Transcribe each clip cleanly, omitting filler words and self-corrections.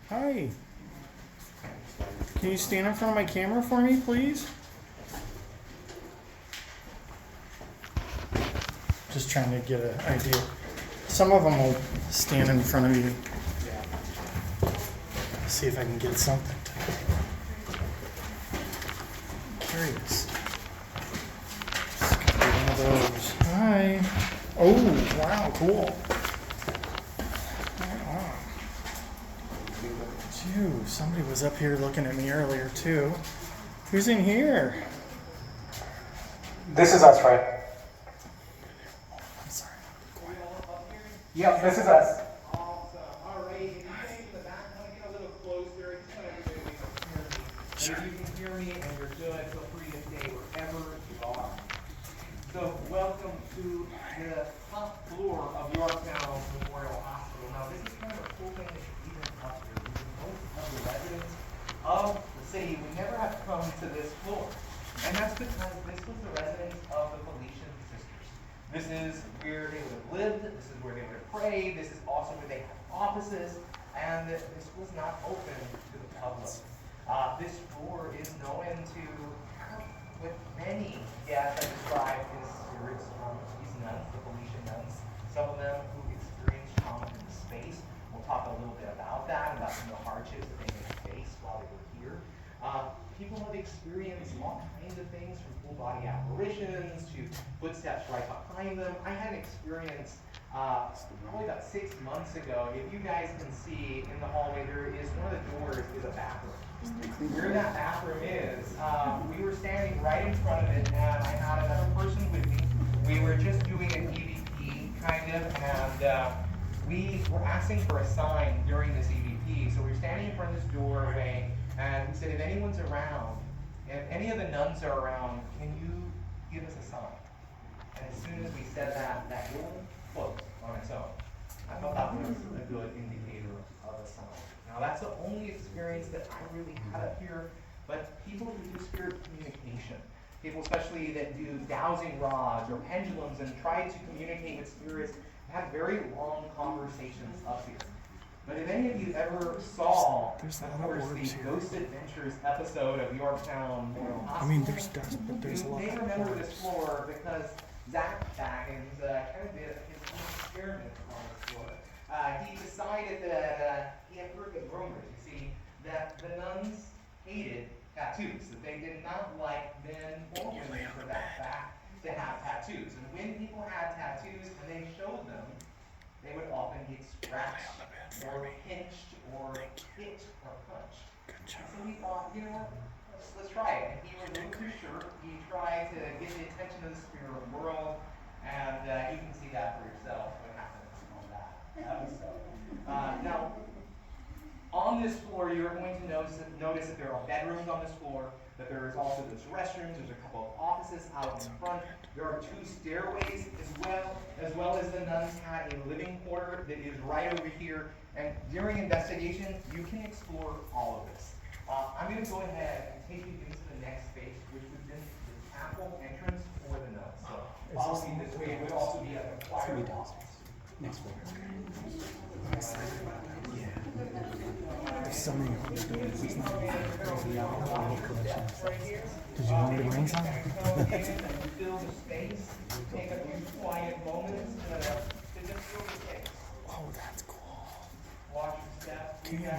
Hi. Can you stand in front of my camera for me, please? Just trying to get an idea. Some of them will stand in front of you. See if I can get something. Curious. This could be one of those. Hi. Oh, wow, cool. Right on. Phew, somebody was up here looking at me earlier too. Who's in here? This is us, right? I'm sorry. Yep, this is us. Awesome. All right. If you came to the back, want to get a little closer. I just want everybody to hear me. And if you can hear me and you're good, feel free to stay wherever you are. So, welcome to the top floor of Yorktown Memorial Hospital. Now, this is kind of a cool thing that you even up here. Because most of the residents of the city would never have come to this floor. And that's because this was the residence of the Felician sisters. This is where they would have lived, this is where they would have prayed, this is also where they had offices, and this was not open to the public. This floor is known to have what many guests have described as spirits from these nuns, the Felician nuns. Some of them who experienced trauma in the space. We'll talk a little bit about that, and about some of the hardships that they may face while they were here. People have experienced all kinds of things, from full body apparitions to footsteps right behind them. I had an experience probably about 6 months ago. If you guys can see in the hallway, there is one of the doors is a bathroom. Where that bathroom is, we were standing right in front of it, and I had another person with me. We were just doing an EVP kind of, and we were asking for a sign during this EVP. So we were standing in front of this doorway. And we said, if anyone's around, if any of the nuns are around, can you give us a sign? And as soon as we said that, that door closed on its own. I thought that was a good indicator of a sign. Now that's the only experience that I really had up here, but people who do spirit communication, people especially that do dowsing rods or pendulums and try to communicate with spirits, have very long conversations up here. But if any of you ever saw, of course, the Ghost Adventures episode of Yorktown Memorial Hospital, I mean, there's dust, but there's a lot they of remember orbs. this floor because Zach Baggins kind of did his own experiment on this floor. He decided that he had heard the rumors, you see, that the nuns hated tattoos, that they did not like men or women for that fact to have tattoos. And when people had tattoos and they showed them, they would often get scratched or pinched or hit or punched. So he thought, you know what, let's try it. And he removed his shirt. He tried to get the attention of the spirit world, and you can see that for yourself what happened on that episode. Now, on this floor, you're going to notice that there are bedrooms on this floor, that there is also those restrooms, there's a couple of offices out in front. There are 2 stairways as well as the nuns had a living quarter that is right over here. And during investigation, you can explore all of this. I'm going to go ahead and take you into the next space, which would be the chapel entrance for the nuns. So following this way, it would also be a choir office. Next floor. There's so many orbs. Did you want me to bring some? Fill the space, take a few quiet moments to just fill the space. Oh, that's cool. Watch your step. Can you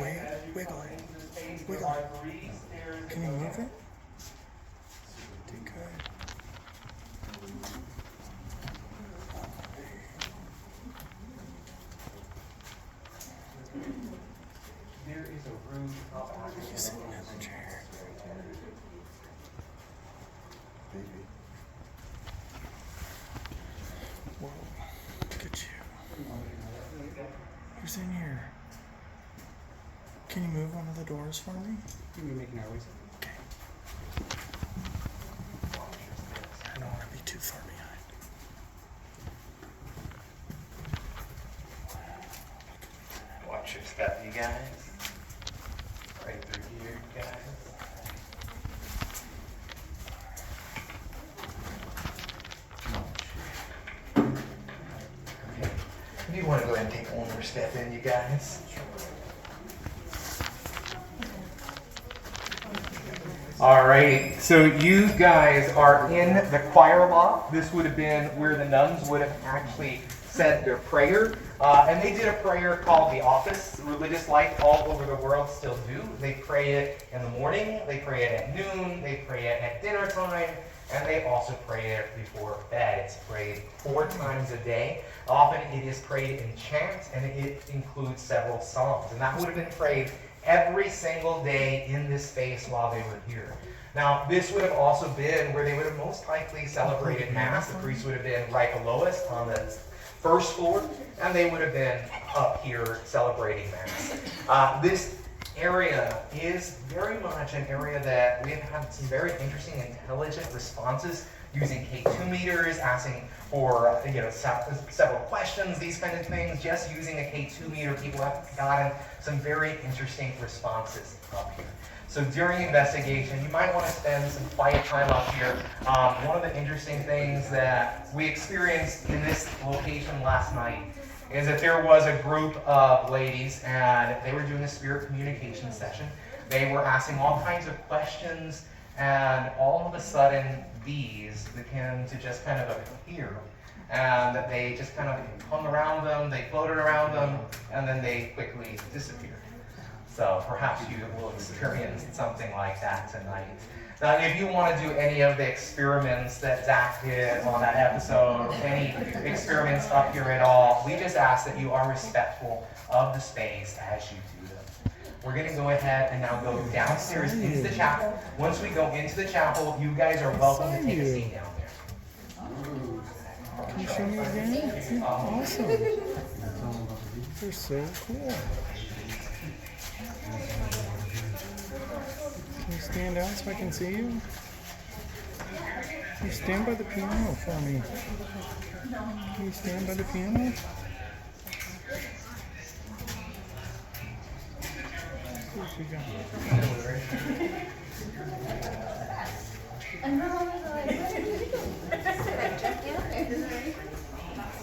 wiggle it? There Wiggle are it. 3 stairs. Can you move it? Do good. There is a room up You sitting in the chair. Whoa, look at you. Who's in here? Can you move one of the doors for me? You're making our ways. Okay. I don't want to be too far behind. Watch your step, you guys. Right through here, guys. Okay. You want to go ahead and take one more step. step in, you guys. All right, so you guys are in the choir loft. This would have been where the nuns would have actually said their prayer. And they did a prayer called the office. Religious life all over the world still do. They pray it in the morning, they pray it at noon, they pray it at dinner time, and they also pray it before bed. It's prayed 4 times a day. Often it is prayed in chant, and it includes several psalms. And that would have been prayed every single day in this space while they were here. Now, this would have also been where they would have most likely celebrated Mass. The priest would have been right below us on the first floor, and they would have been up here celebrating Mass. This area is very much an area that we have had some very interesting, intelligent responses using K2 meters, asking for several questions, these kind of things. Just using a K2 meter, people have gotten some very interesting responses up here. So during investigation, you might want to spend some quiet time up here. One of the interesting things that we experienced in this location last night is that there was a group of ladies, and they were doing a spirit communication session. They were asking all kinds of questions, and all of a sudden, bees began to just kind of appear. And they just kind of hung around them, they floated around them, and then they quickly disappeared. So perhaps you will experience something like that tonight. Now, if you want to do any of the experiments that Zach did on that episode, any experiments up here at all, we just ask that you are respectful of the space as you do them. We're going to go ahead and now go downstairs into the chapel. Once we go into the chapel, you guys are welcome to take a seat down there. Can you show me again? Awesome. You're so cool. Can you stand out so I can see you? Can you stand by the piano for me? Can you stand by the piano? Where'd she go?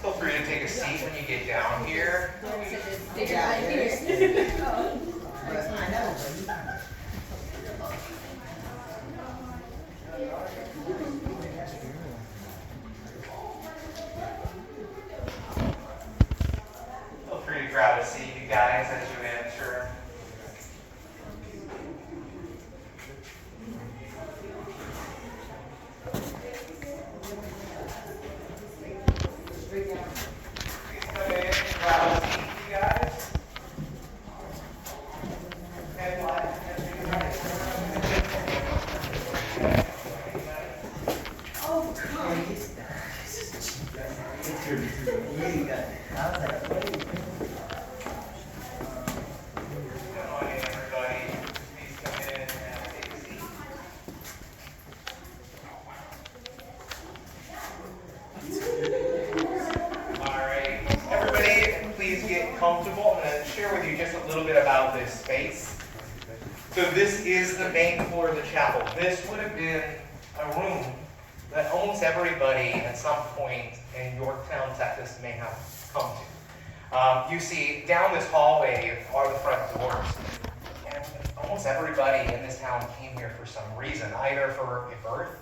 Feel free to take a seat when you get down here. Feel free to grab a seat, you guys, as you enter. Comfortable. I'm going to share with you just a little bit about this space. So this is the main floor of the chapel. This would have been a room that almost everybody at some point in Yorktown, Texas may have come to. You see, down this hallway are the front doors. And almost everybody in this town came here for some reason, either for a birth,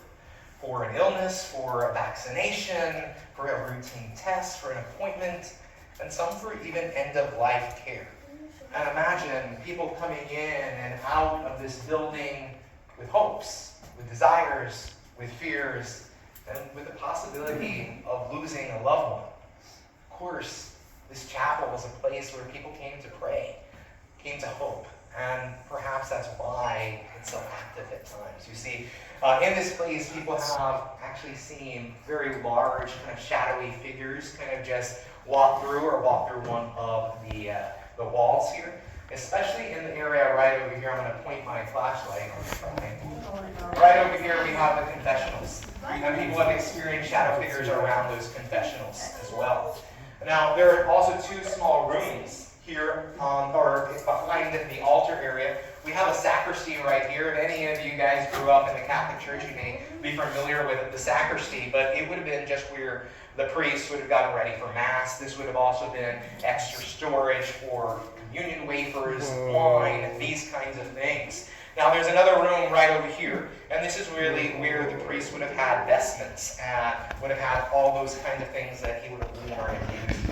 for an illness, for a vaccination, for a routine test, for an appointment, and some for even end-of-life care. And imagine people coming in and out of this building with hopes, with desires, with fears, and with the possibility of losing a loved one. Of course, this chapel was a place where people came to pray, came to hope, and perhaps that's why it's so active at times. You see, in this place, people have actually seen very large, kind of shadowy figures kind of just walk through one of the walls here, especially in the area right over here. I'm going to point my flashlight on the front. Right over here we have the confessionals, and people have experienced shadow figures around those confessionals as well. Now there are also 2 small rooms here, or behind behind the altar area, we have a sacristy right here. If any of you guys grew up in the Catholic Church, you may be familiar with the sacristy, but it would have been just where the priest would have gotten ready for Mass. This would have also been extra storage for communion wafers, wine, these kinds of things. Now there's another room right over here, and this is really where the priest would have had vestments and would have had all those kinds of things that he would have worn and used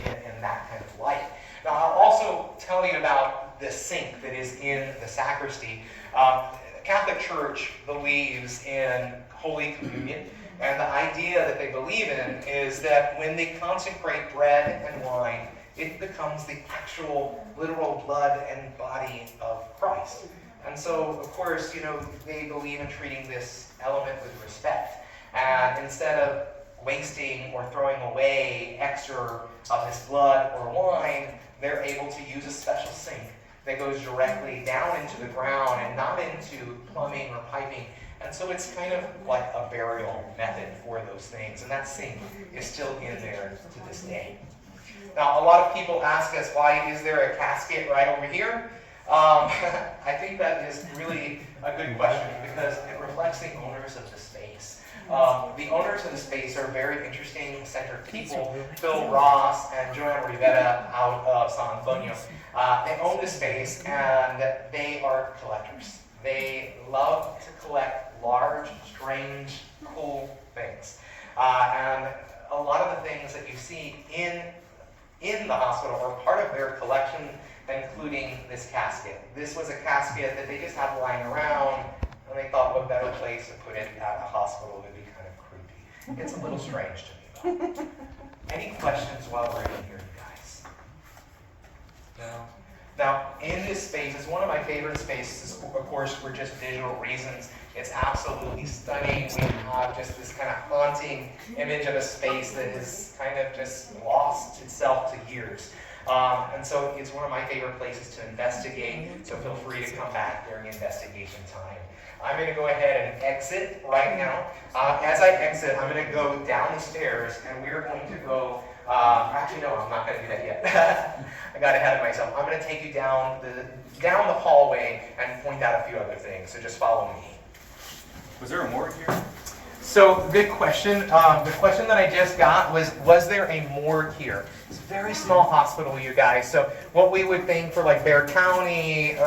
in that kind of light. Now I'll also tell you about the sink that is in the sacristy. The Catholic Church believes in Holy Communion, and the idea that they believe in is that when they consecrate bread and wine, it becomes the actual literal blood and body of Christ. And so, of course, they believe in treating this element with respect. And instead of wasting or throwing away extra of this blood or wine, they're able to use a special sink that goes directly down into the ground and not into plumbing or piping. And so it's kind of like a burial method for those things. And that sink is still in there to this day. Now, a lot of people ask us, why is there a casket right over here? I think that is really a good question because it reflects the owners of the space. The owners of the space are very interesting, eccentric people. Phil Ross and Joanne Rivera out of San Antonio. They own the space and they are collectors. They love to collect large, strange, cool things. And a lot of the things that you see in the hospital are part of their collection, including this casket. This was a casket that they just had lying around, and they thought what better place to put it at a hospital would be kind of creepy. It's a little strange to me, though. Any questions while we're in here, you guys? No? Now, in this space, it's one of my favorite spaces, of course, for just visual reasons. It's absolutely stunning. We have just this kind of haunting image of a space that has kind of just lost itself to years. And so it's one of my favorite places to investigate, so feel free to come back during investigation time. I'm going to go ahead and exit right now. As I exit, I'm going to go down the stairs, and we're going to go, actually no, I'm not going to do that yet. I got ahead of myself. I'm going to take you down the hallway and point out a few other things, so just follow me. Was there a morgue here? So, good question. The question that I just got was there a morgue here? It's a very small hospital, you guys. So, what we would think for like Bexar County,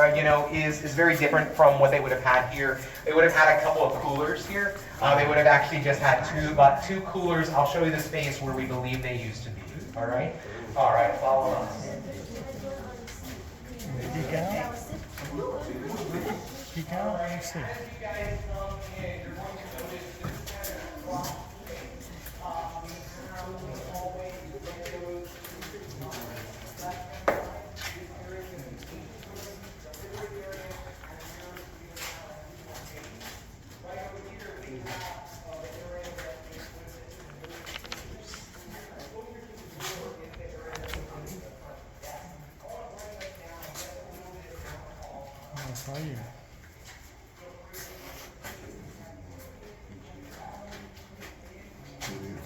is very different from what they would have had here. They would have had a couple of coolers here. They would have actually just had about two coolers. I'll show you the space where we believe they used to be. All right? All right, follow us. Peek out. Peek out. Let me see. I saw you.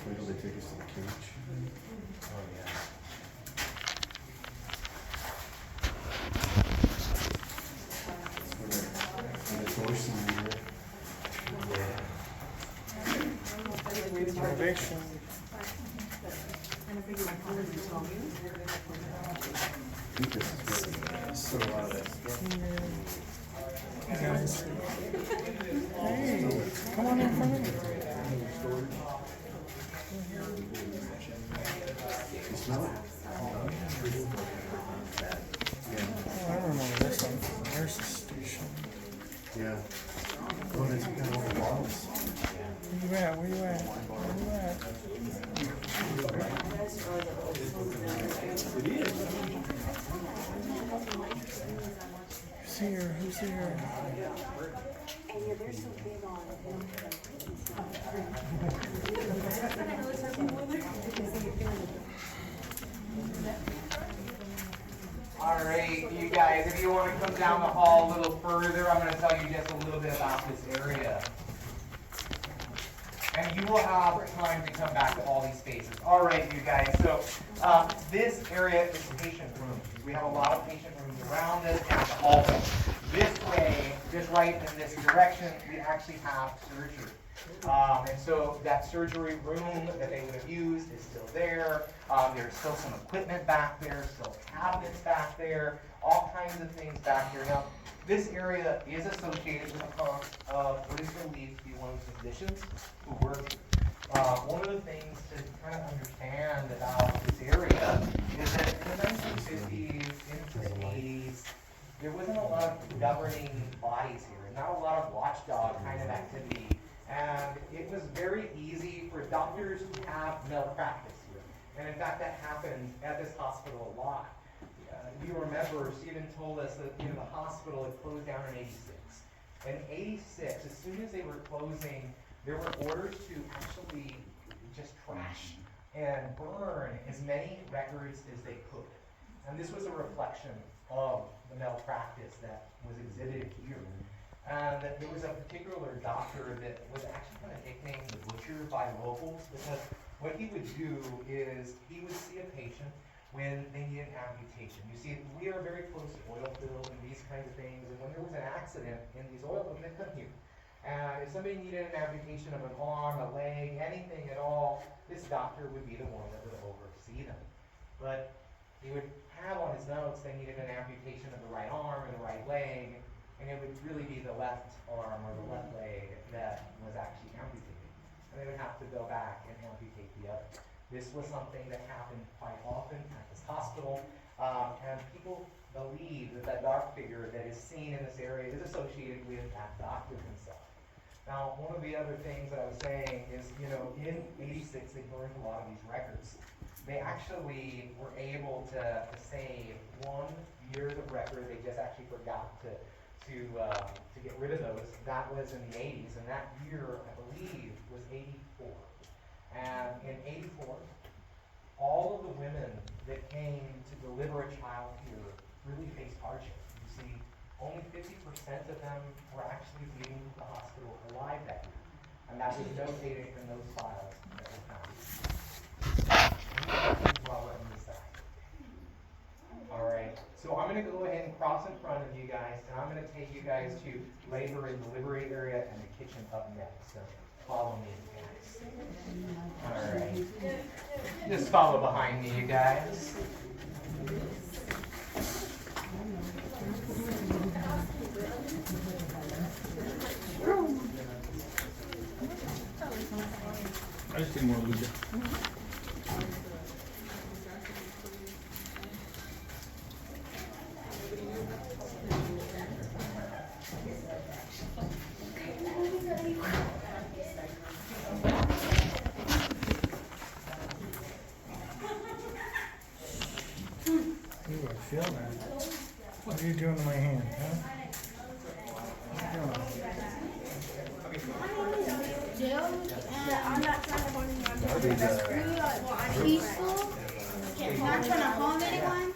Wait till they take us to the cage. Oh, yeah. And it's always something here. Motivation. I think this is good. So a lot of that stuff. Hey guys. Hey, come on in front of me. You smell it? Oh, I remember this one from the nurse's station. Yeah. Oh, they took out all the bottles. Where you at? Where you at? Where you at? Who's here? Who's here? All right, you guys, if you want to come down the hall a little further, I'm going to tell you just a little bit about this area. and you will have time to come back to all these spaces. All right, you guys, so this area is patient rooms. We have a lot of patient rooms around us and the hallway. This way, just right in this direction, we actually have surgery. And so that surgery room that they would have used is still there. There's still some equipment back there, still cabinets back there, all kinds of things back here. Now, this area is associated with a haunt of what is believed to be one of the physicians who worked here. One of the things to kind of understand about this area is that in the 1950s, into the 80s, there wasn't a lot of governing bodies here, and not a lot of watchdog kind of activity. And it was very easy for doctors to have malpractice here. And in fact, that happened at this hospital a lot. You remember, Stephen told us that the hospital had closed down in 86. In 86, as soon as they were closing, there were orders to actually just trash and burn as many records as they could. And this was a reflection of the malpractice that was exhibited here. And there was a particular doctor that was actually kind of nicknamed the butcher by locals, because what he would do is he would see a patient when they need an amputation. You see, we are very close to oil field and these kinds of things, and when there was an accident in these oil fields, they come here. And if somebody needed an amputation of an arm, a leg, anything at all, this doctor would be the one that would oversee them. But he would have on his notes they needed an amputation of the right arm or the right leg, and it would really be the left arm or the left leg that was actually amputated. And they would have to go back and amputate the other. This was something that happened quite often at this hospital, and people believe that that dark figure that is seen in this area is associated with that doctor himself. Now, one of the other things that I was saying is, in 86, they burned a lot of these records. They actually were able to save 1 year of record. They just actually forgot to get rid of those. That was in the 80s, and that year, I believe, was 84. And in 84, all of the women that came to deliver a child here really faced hardship. You see, only 50% of them were actually leaving the hospital alive that year. And that was notated in those files that were found. While we're on this side. All right, so I'm going to go ahead and cross in front of you guys, and I'm going to take you guys to labor and delivery area and the kitchen up next. So follow me, guys. All right, just follow behind me, you guys. I just need more Luca. Ooh, I feel that. What are you doing to my hand, huh? What are you doing? I'm not trying to harm anyone. I'm peaceful. I'm not trying to harm anyone.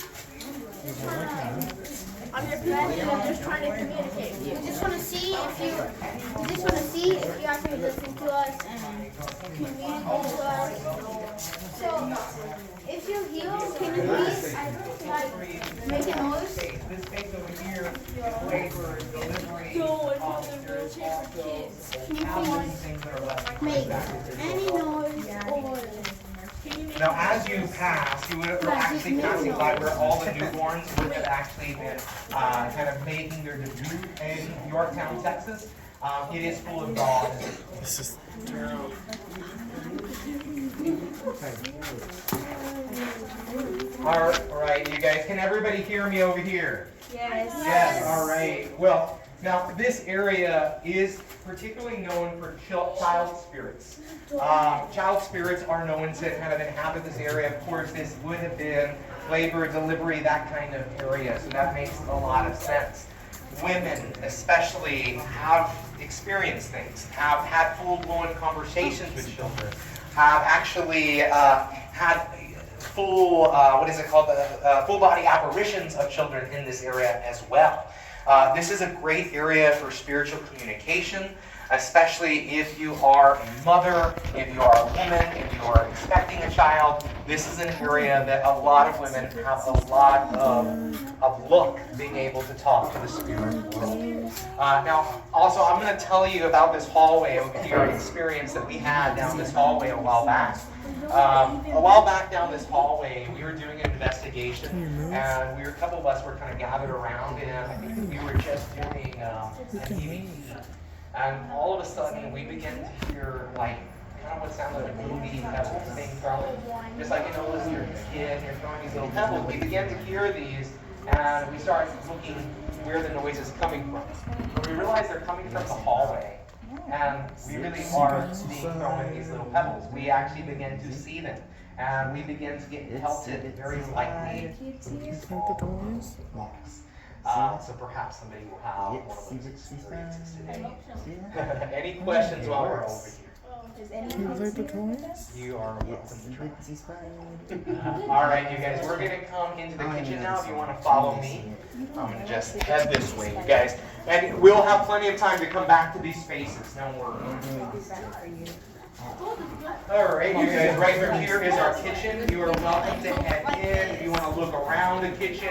I'm your friend and I'm just trying to communicate with you. We just want to see if you actually listen to us and communicate to us. So, if you heal, can you please make a noise? This space over here is labor and delivery. Officers also have things that are left Make behind. any noise or... Now, as you pass, you were actually passing by where all the newborns would have actually been kind of making their debut in Yorktown, Texas. It is full of dogs. This is terrible. All right, you guys, can everybody hear me over here? Yes. Yes, all right. Well, now this area is particularly known for child spirits. Child spirits are known to kind of inhabit this area. Of course, this would have been labor, delivery, that kind of area, so that makes a lot of sense. Women especially have experienced things, have had full-blown conversations with children, have actually had full, full body apparitions of children in this area as well. This is a great area for spiritual communication. especially if you are a mother, if you are a woman, if you are expecting a child. This is an area that a lot of women have a lot of luck being able to talk to the spirit world. Now, also, I'm going to tell you about this hallway over here, an experience that we had down this hallway a while back. A while back down this hallway, we were doing an investigation, and a couple of us were kind of gathered around, and I think that we were just doing an EVP. And all of a sudden, we began to hear, like, kind of what sounded like movie pebbles being thrown. Just like, you know, when you're a kid and you're throwing these little pebbles, we began to hear these, and we started looking where the noise is coming from. But we realized they're coming from the hallway, and we really are being thrown these little pebbles. We actually began to see them, and we began to get pelted very lightly with these small rocks. So perhaps somebody will have one of those experiences today. Any questions while we're over here? You like the toys? You are welcome to try. All right, you guys, we're going to come into the kitchen now. If you want to follow me, I'm going to just head this way, you guys. And we'll have plenty of time to come back to these spaces. Don't worry. All right, you guys, right through here is our kitchen. You are welcome to head in. If you want to look around the kitchen,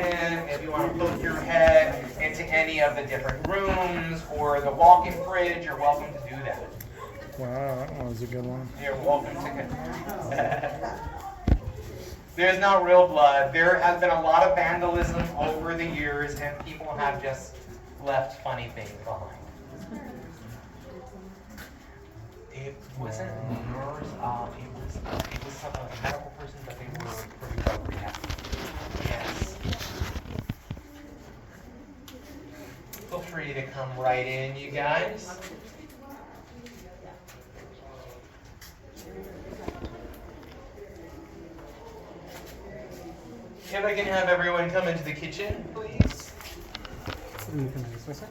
if you want to poke your head into any of the different rooms or the walk-in fridge, you're welcome to do that. Wow, that one was a good one. You're welcome to. There's not real blood. There has been a lot of vandalism over the years, and people have just left funny things behind. It wasn't nurse, it was a medical person, but they were pretty well reactive. Yes. Feel free to come right in, you guys. If I can have everyone come into the kitchen, please. You come this way, sir.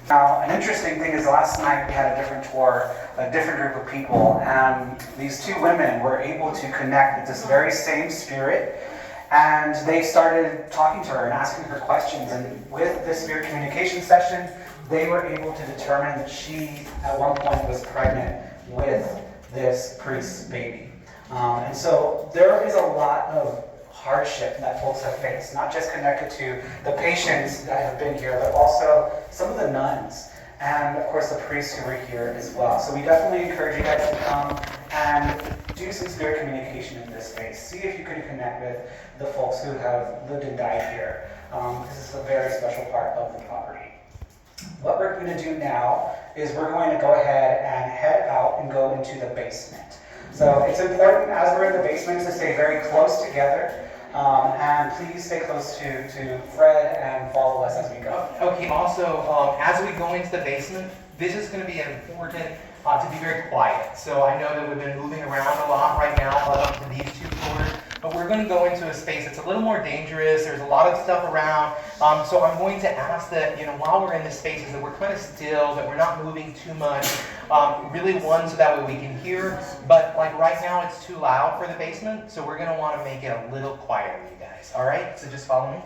Now, an interesting thing is last night we had a different tour, a different group of people, and these two women were able to connect with this very same spirit, and they started talking to her and asking her questions, and with this spirit communication session, they were able to determine that she, at one point, was pregnant with this priest's baby. And so there is a lot of hardship that folks have faced, not just connected to the patients that have been here, but also some of the nuns, and of course the priests who were here as well. So we definitely encourage you guys to come and do some spirit communication in this space. See if you can connect with the folks who have lived and died here. This is a very special part of the property. What we're going to do now is we're going to go ahead and head out and go into the basement. So it's important as we're in the basement to stay very close together. And please stay close to Fred and follow us as we go. Okay, also, as we go into the basement, this is going to be important to be very quiet. So I know that we've been moving around a lot right now up to these two floors, but we're going to go into a space that's a little more dangerous. There's a lot of stuff around. So I'm going to ask that, while we're in this spaces, that we're kind of still, that we're not moving too much. Really one, so that way we can hear. But like right now, it's too loud for the basement, so we're going to want to make it a little quieter, you guys. All right? So just follow me.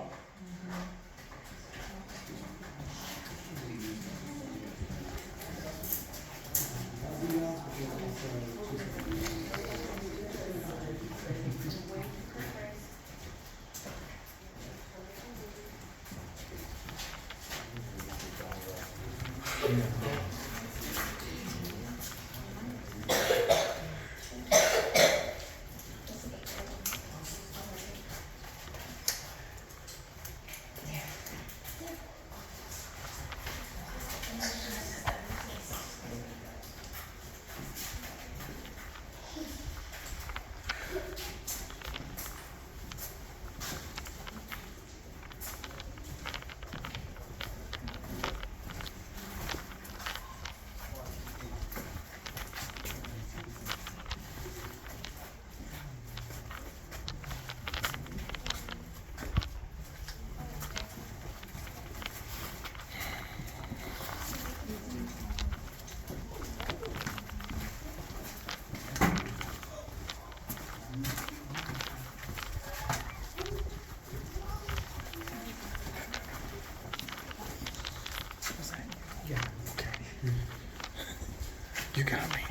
You got me.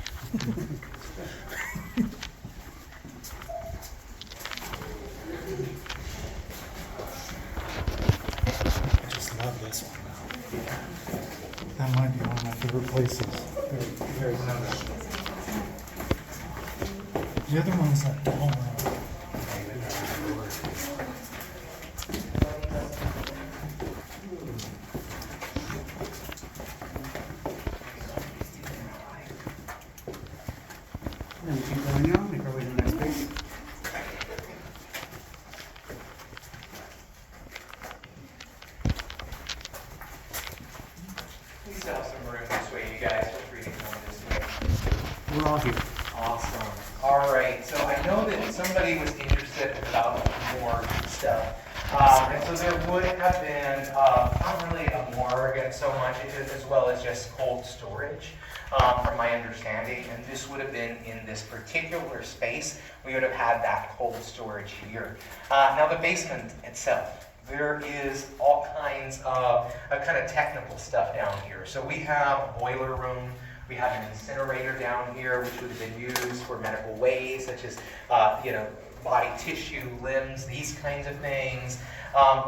I just love this one. That might be one of my favorite places. Very similar. The other one's that doll room. And we keep going on, make our way to the next space. We still have some room this way, you guys. Feel free to come this way. We're all here. Awesome. All right. So I know that somebody was interested about more stuff. And so there would have been not really a morgue so much as well as just cold storage, from my understanding. And this would have been in this particular space. We would have had that cold storage here. Now the basement itself. There is all kinds of kind of technical stuff down here. So we have a boiler room. We have an incinerator down here, which would have been used for medical waste, such as, body tissue, limbs, these kinds of things.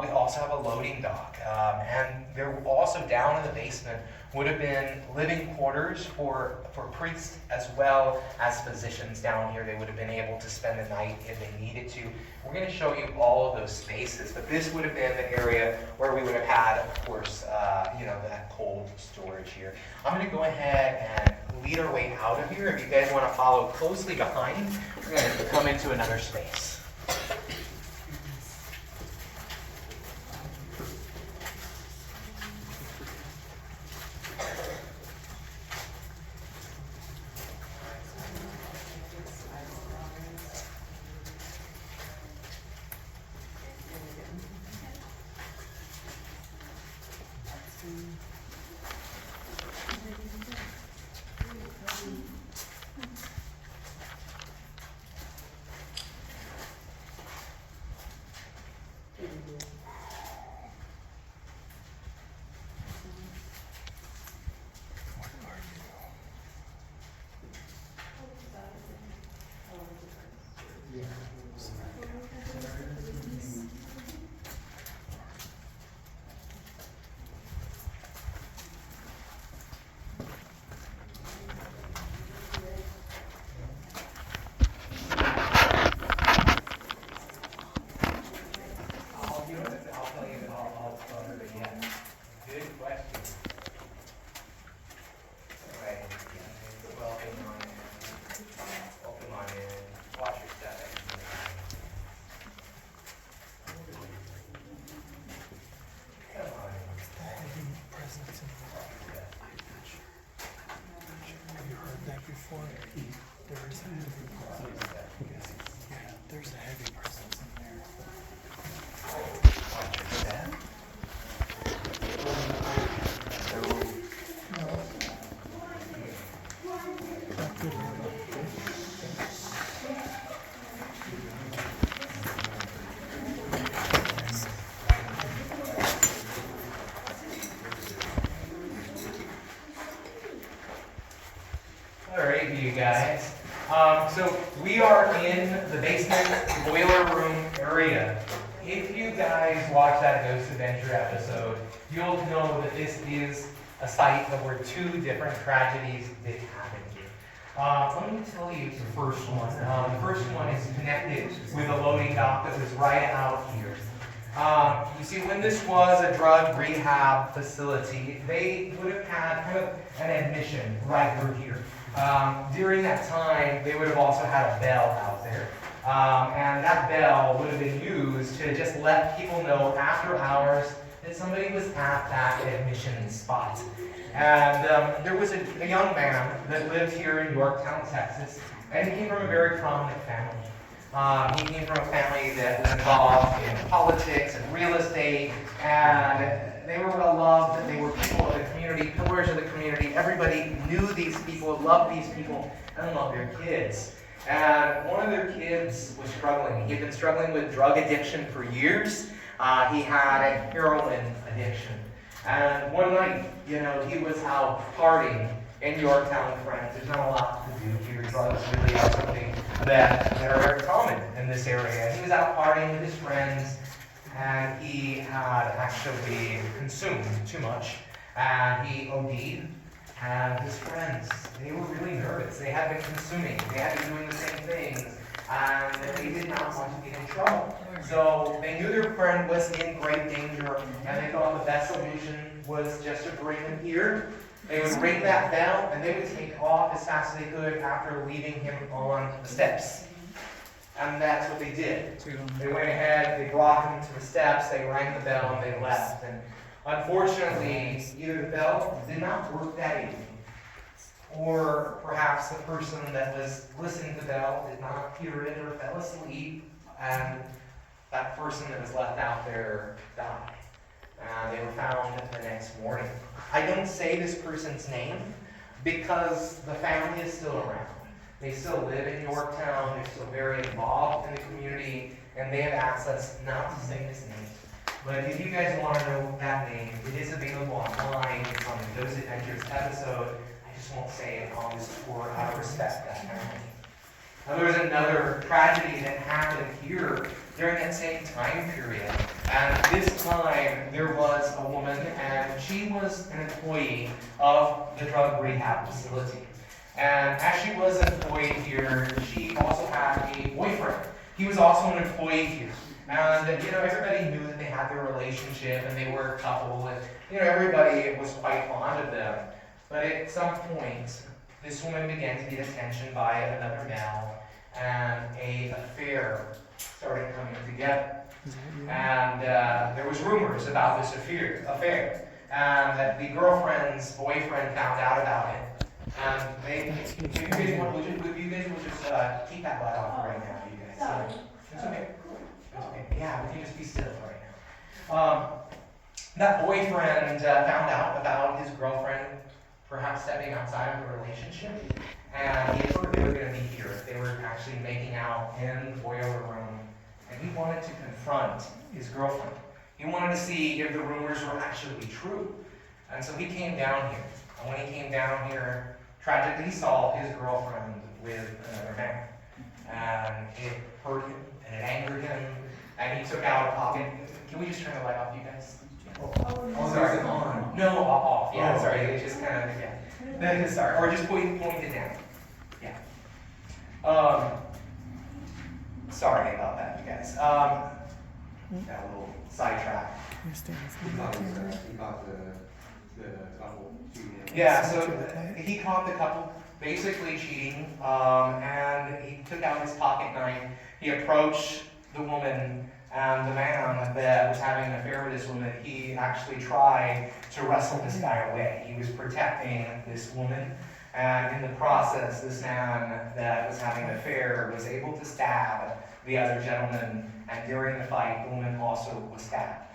We also have a loading dock. And there also down in the basement would have been living quarters for priests as well as physicians down here. They would have been able to spend the night if they needed to. We're going to show you all of those spaces, but this would have been the area where we would have had, of course, that cold storage here. I'm going to go ahead and lead our way out of here. If you guys want to follow closely behind, we're going to come into another space. There's a heavy presence in there. All right, you guys. So we are in the basement boiler room area. If you guys watch that Ghost Adventure episode, you'll know that this is a site where two different tragedies did happen here. Let me tell you the first one. The first one is connected with a loading dock that was right out here. You see, when this was a drug rehab facility, they would have had kind of an admission right through here. During that time, they would have also had a bell out there. And that bell would have been used to just let people know after hours that somebody was at that admission spot. And there was a young man that lived here in Yorktown, Texas, and he came from a very prominent family. He came from a family that was involved in politics and real estate, and they were well loved. They were people of the community, pillars of the community. Everybody knew these people, loved these people, and loved their kids. And one of their kids was struggling. He had been struggling with drug addiction for years. He had a heroin addiction. And one night, he was out partying, in Yorktown with friends. There's not a lot to do here. Drugs really are something that are very common in this area. He was out partying with his friends, and he had actually consumed too much, and he OD'd. And his friends, they were really nervous. They had been consuming. They had been doing the same things, and they did not want to get in trouble. So they knew their friend was in great danger, and they thought the best solution was just to bring him here. They would ring that bell, and they would take off as fast as they could after leaving him on the steps. And that's what they did. They went ahead, they brought him to the steps, they rang the bell, and they left. And unfortunately, either the bell did not work that evening, or perhaps the person that was listening to the bell did not hear it or fell asleep, and that person that was left out there died. They were found the next morning. I don't say this person's name because the family is still around. They still live in Yorktown, they're still very involved in the community, and they have asked us not to say his name. But if you guys want to know that name, it is available online. It's on the Those Adventures episode. I just won't say it on this tour out of respect that family. Now, there was another tragedy that happened here during that same time period. And this time, there was a woman, and she was an employee of the drug rehab facility. And as she was an employee here, she also had a boyfriend. He was also an employee here. And, everybody knew that they had their relationship and they were a couple, and, everybody was quite fond of them. But at some point, this woman began to get attention by another male, and an affair started coming together. And there was rumors about this affair. And the girlfriend's boyfriend found out about it. And if you guys will just keep that light off right now, you guys. It's okay. Okay, yeah, we can just be still right now. That boyfriend found out about his girlfriend perhaps stepping outside of the relationship, and he thought they were going to be here. They were actually making out in the boiler room, and he wanted to confront his girlfriend. He wanted to see if the rumors were actually true. And so he came down here. And when he came down here, tragically he saw his girlfriend with another man. And it hurt him, and it angered him, and he took out a pocket. Can we just turn the light off, you guys? Oh, sorry, it's on. No, off. Yeah, Oh. sorry. It just kind of, yeah. Sorry. Or just point it down. Yeah. Sorry about that, you guys. Got a little sidetrack. He caught the couple cheating. Yeah, so he caught the couple basically cheating, and he took out his pocket knife. He approached the woman, and the man that was having an affair with this woman, he actually tried to wrestle this guy away. He was protecting this woman, and in the process, this man that was having an affair was able to stab the other gentleman, and during the fight, the woman also was stabbed.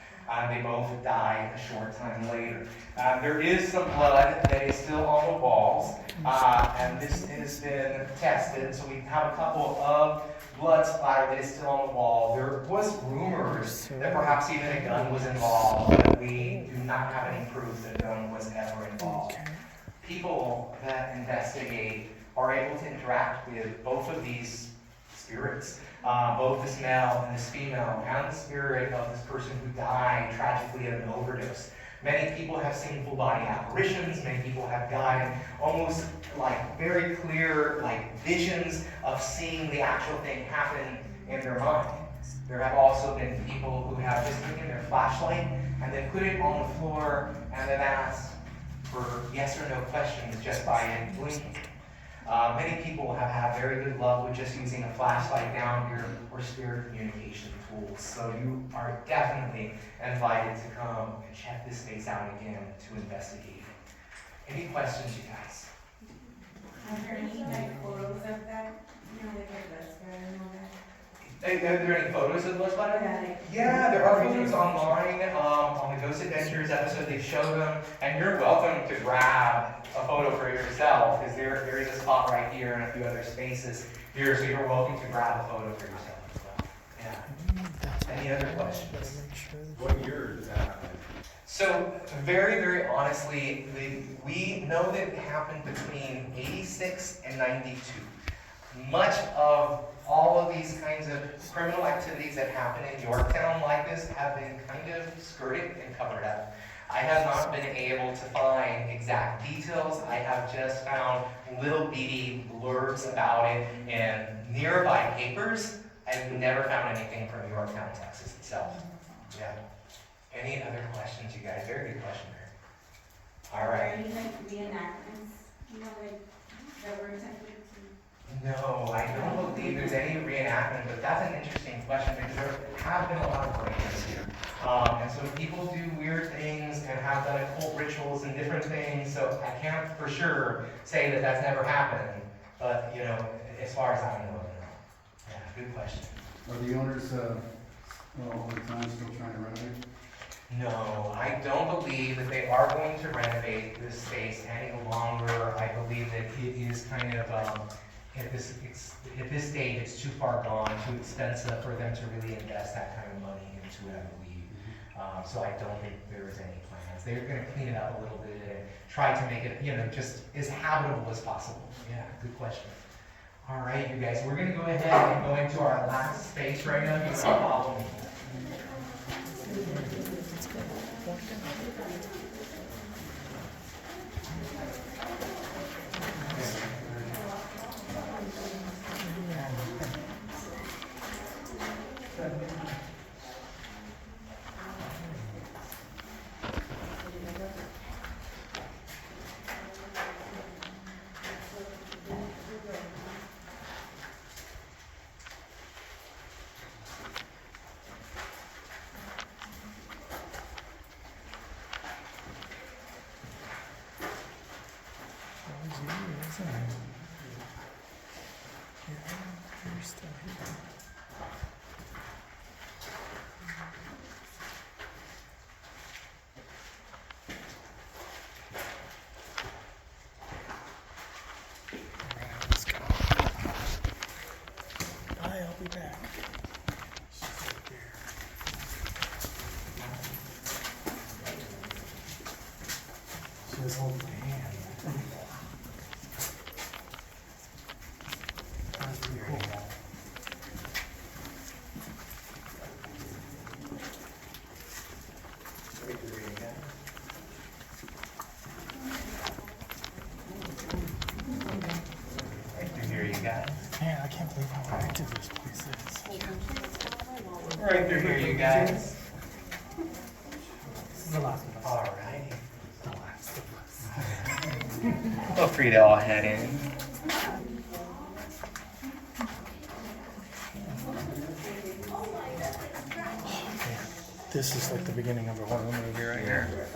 They both died a short time later. There is some blood that is still on the walls, and this has been tested, so we have a couple of blood splatter that is still on the wall. There was rumors that perhaps even a gun was involved, but we do not have any proof that a gun was ever involved. People that investigate are able to interact with both of these spirits, both this male and this female, and the spirit of this person who died tragically of an overdose. Many people have seen full body apparitions. Many people have gotten almost like very clear visions of seeing the actual thing happen in their mind. There have also been people who have just taken their flashlight and then put it on the floor and then asked for yes or no questions just by it blinking. Many people have had very good luck with just using a flashlight down here or spirit communication tools. So you are definitely invited to come and check this space out again to investigate. Any questions, you guys? Are there any photos of that? Like a bus and all that? Are there any photos of the blood splatter? Yeah, Yeah, there are photos online on the Ghost Adventures episode. They show them, and you're welcome to grab a photo for yourself, because there is a spot right here and a few other spaces here, so you're welcome to grab a photo for yourself as well. Yeah. Any other questions? What year does that happen? So very, very honestly, we know that it happened between 86 and 92. Much of all of these kinds of criminal activities that happen in Yorktown like this have been kind of skirted and covered up. I have not been able to find exact details. I have just found little bitty blurbs about it in nearby papers. I've never found anything from Yorktown, Texas itself. Yeah. Any other questions, you guys? Very good question there. All Are right. any like reenactments, you know, like that were attempted to? No, I don't believe there's any reenactment, but that's an interesting question because there have been a lot of break-ins here. And so people do weird things and have done occult rituals and different things, so I can't for sure say that that's never happened, but, you know, as far as I know, no. Yeah, good question. Are the owners, all the time still trying to renovate? No, I don't believe that they are going to renovate this space any longer. I believe that it is kind of, at this stage, it's too far gone, too expensive for them to really invest that kind of money into it, I believe. So I don't think there is any plans. They're going to clean it up a little bit and try to make it, you know, just as habitable as possible. Yeah, good question. All right, you guys, we're going to go ahead and go into our last space right now. You can follow me. I'll be back. She was holding my hand. That's pretty cool. Man, I can't believe how active this place is. Right through here, you guys. The last of us. All right. The last of us. Feel free to all head in. This is like the beginning of a horror movie right here.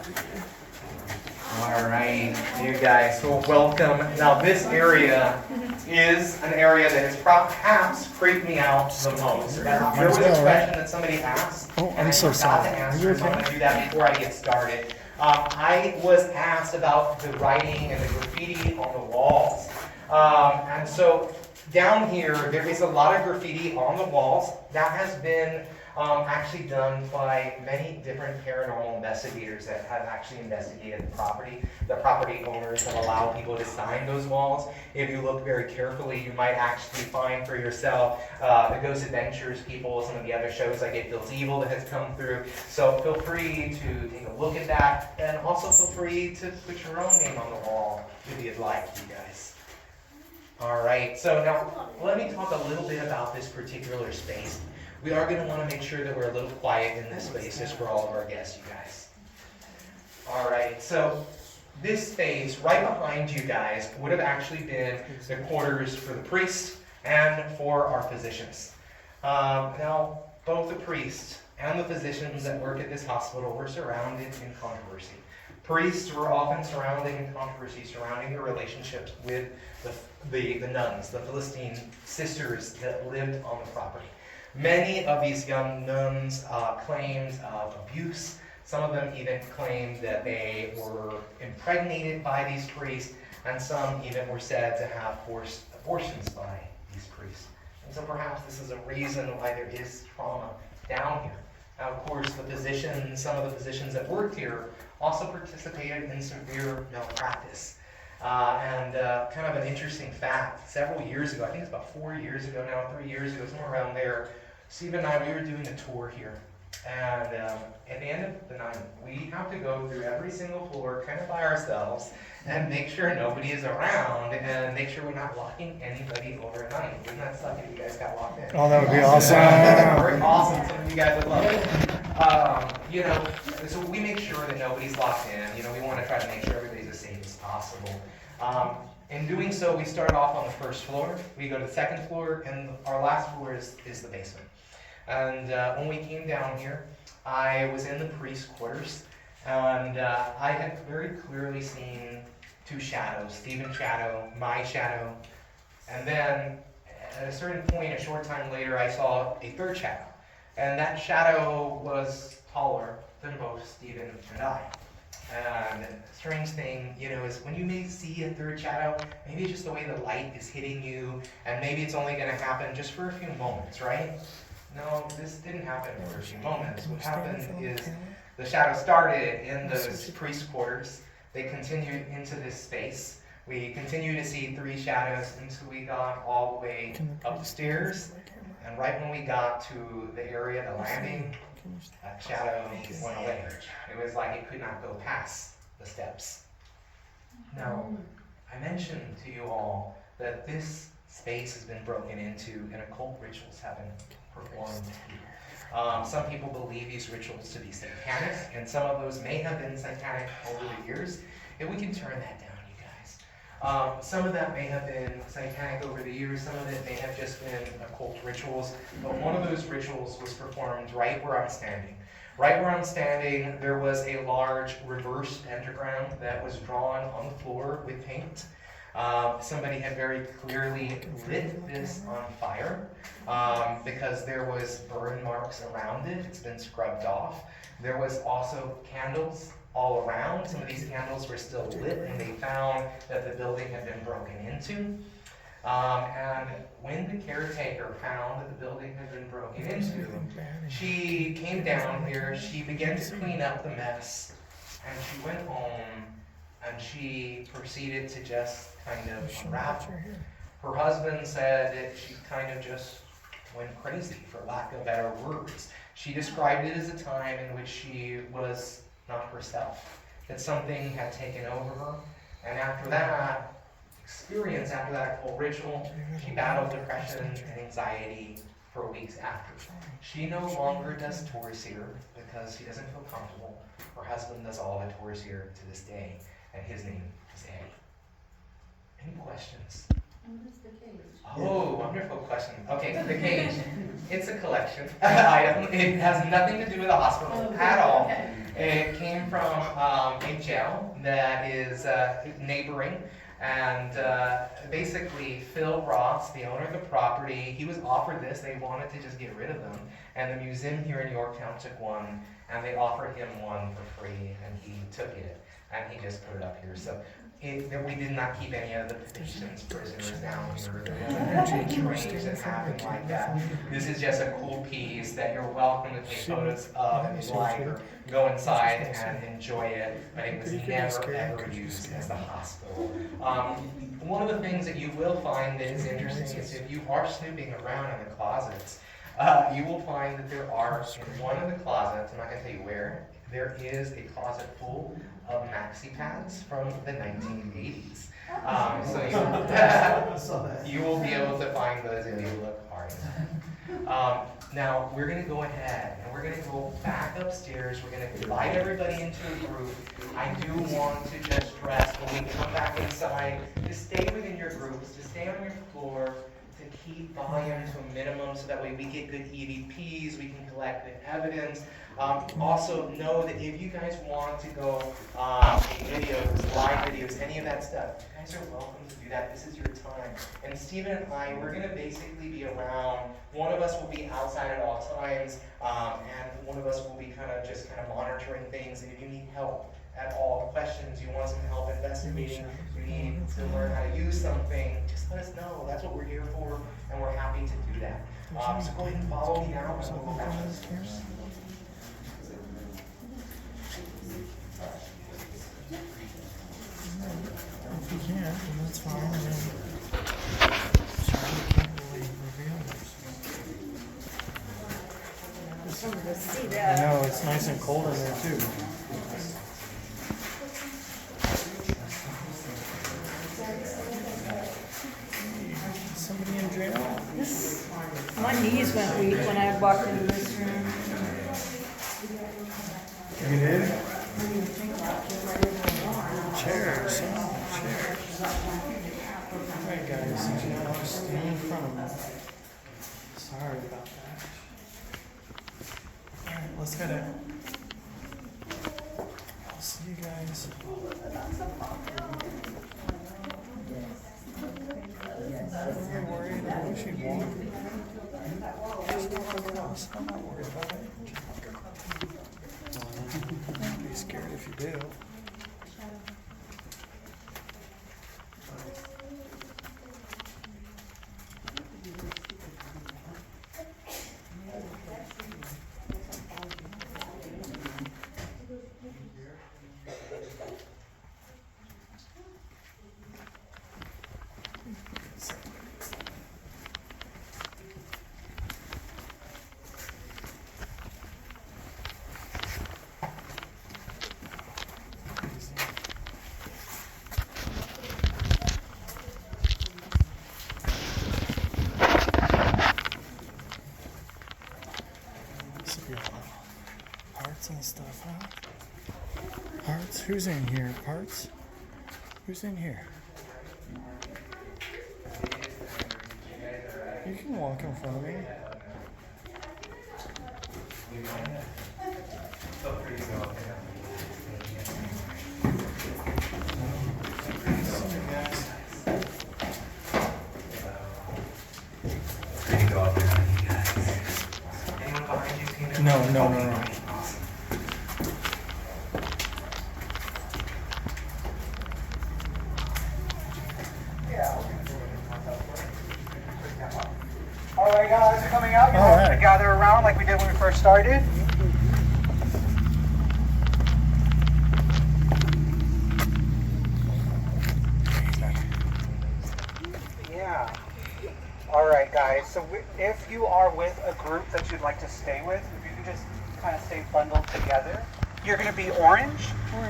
All right, you guys, so welcome. Now this area is an area that has perhaps freaked me out the most. There was a question that somebody asked, Oh, and I'm so I forgot sorry. to Are answer, you so I'm okay? going to do that before I get started. I was asked about the writing and the graffiti on the walls. And so down here, there is a lot of graffiti on the walls that has been actually done by many different paranormal investigators that have actually investigated the property. The property owners have allowed people to sign those walls. If you look very carefully, you might actually find for yourself the Ghost Adventures people, some of the other shows like It Feels Evil that has come through. So feel free to take a look at that, and also feel free to put your own name on the wall if you'd like, you guys. All right, so now let me talk a little bit about this particular space. We are going to want to make sure that we're a little quiet in this space just for all of our guests, you guys. All right, so this space right behind you guys would have actually been the quarters for the priest and for our physicians. Now, both the priests and the physicians that work at this hospital were surrounded in controversy. Priests were often surrounded in controversy surrounding their relationships with the nuns, the Philistine sisters that lived on the property. Many of these young nuns claimed abuse. Some of them even claimed that they were impregnated by these priests, and some even were said to have forced abortions by these priests. And so perhaps this is a reason why there is trauma down here. Now, of course, some of the physicians that worked here also participated in severe malpractice. Kind of an interesting fact, several years ago, I think it's about 4 years ago now, 3 years ago, somewhere around there, Steve and I, we were doing a tour here. And at the end of the night, we have to go through every single floor kind of by ourselves and make sure nobody is around and make sure we're not locking anybody overnight. Wouldn't that suck if you guys got locked in? Oh, that would be awesome. Very awesome. Some of you guys would love it. You know, so we make sure that nobody's locked in. You know, we want to try to make sure everybody's as safe as possible. In doing so, we start off on the first floor. We go to the second floor, and our last floor is the basement. And when we came down here, I was in the priest quarters, and I had very clearly seen two shadows, Stephen's shadow, my shadow, and then at a certain point, a short time later, I saw a third shadow. And that shadow was taller than both Stephen and I. And the strange thing, you know, is when you may see a third shadow, maybe it's just the way the light is hitting you, and maybe it's only going to happen just for a few moments, right? No, this didn't happen for a few moments. What happened is the shadow started in those priest quarters. They continued into this space. We continued to see three shadows until we got all the way upstairs. And right when we got to the area, the landing, that shadow went away. It was like it could not go past the steps. Now, I mentioned to you all that this space has been broken into and occult rituals have been performed here. Some people believe these rituals to be satanic, and some of those may have been satanic over the years. And we can turn that down, you guys. Some of that may have been satanic over the years, some of it may have just been occult rituals, but one of those rituals was performed right where I'm standing. Right where I'm standing, there was a large reverse pentagram that was drawn on the floor with paint. Somebody had very clearly lit this on fire because there was burn marks around it. It's been scrubbed off. There was also candles all around. Some of these candles were still lit when they found that the building had been broken into. And when the caretaker found that the building had been broken into, she came down here, she began to clean up the mess, and she went home and she proceeded to just kind of unravel. Her husband said that she kind of just went crazy, for lack of better words. She described it as a time in which she was not herself, that something had taken over her, and after that experience, after that whole ritual, she battled depression and anxiety for weeks after. She no longer does tours here because she doesn't feel comfortable. Her husband does all the tours here to this day, and his name is Eddie. Any questions? What is the cage? Oh, wonderful question. Okay, the cage. It's a collection item. It has nothing to do with the hospital at all. Okay. It came from a jail that is neighboring. And basically, Phil Ross, the owner of the property, he was offered this. They wanted to just get rid of them. And the museum here in Yorktown took one, and they offered him one for free, and he took it. And he just put it up here. So we did not keep any of the patients, prisoners down here. There wasn't anything strange that happened like that. This is just a cool piece that you're welcome to take photos of if you'd like, or go inside and enjoy it. But it was never ever used as the hospital. One of the things that you will find that is interesting is if you are snooping around in the closets, you will find that there are, in one of the closets, I'm not going to tell you where, there is a closet full of maxi pads from the 1980s. So you will be able to find those if you look hard enough. Now, we're going to go ahead and we're going to go back upstairs. We're going to divide everybody into a group. I do want to just stress when we come back inside, to stay within your groups, to stay on your floor, to keep volume to a minimum so that way we get good EVPs, we can collect good evidence. Also know that if you guys want to go videos, live videos, any of that stuff, you guys are welcome to do that. This is your time. And Stephen and I, we're going to basically be around. One of us will be outside at all times, and one of us will be kind of monitoring things. And if you need help at all, questions, you want some help investigating, you need to learn how to use something, just let us know. That's what we're here for, and we're happy to do that. So go ahead and follow me now, and we'll go back upstairs. see I that. know, it's nice and cold in there too. Somebody in jail? My knees went weak when I walked into this room. You did? Chairs, huh? Chairs. Alright guys, now stand in front of me. Sorry about that. Alright, let's head out. I'll see you guys. I'm not worried. I wish you'd walk. Just walk across. I'm not worried about it. Just walk across. I'd be scared if you do. Parts and stuff, huh? Parts? Who's in here? Parts? Who's in here? You can walk in front of me. No. All right, guys, are coming out. You're All welcome to right. gather around like we did when we first started. Yeah. All right, guys. So if you are with a group that you'd like to stay with, if you can just kind of stay bundled together, you're going to be orange.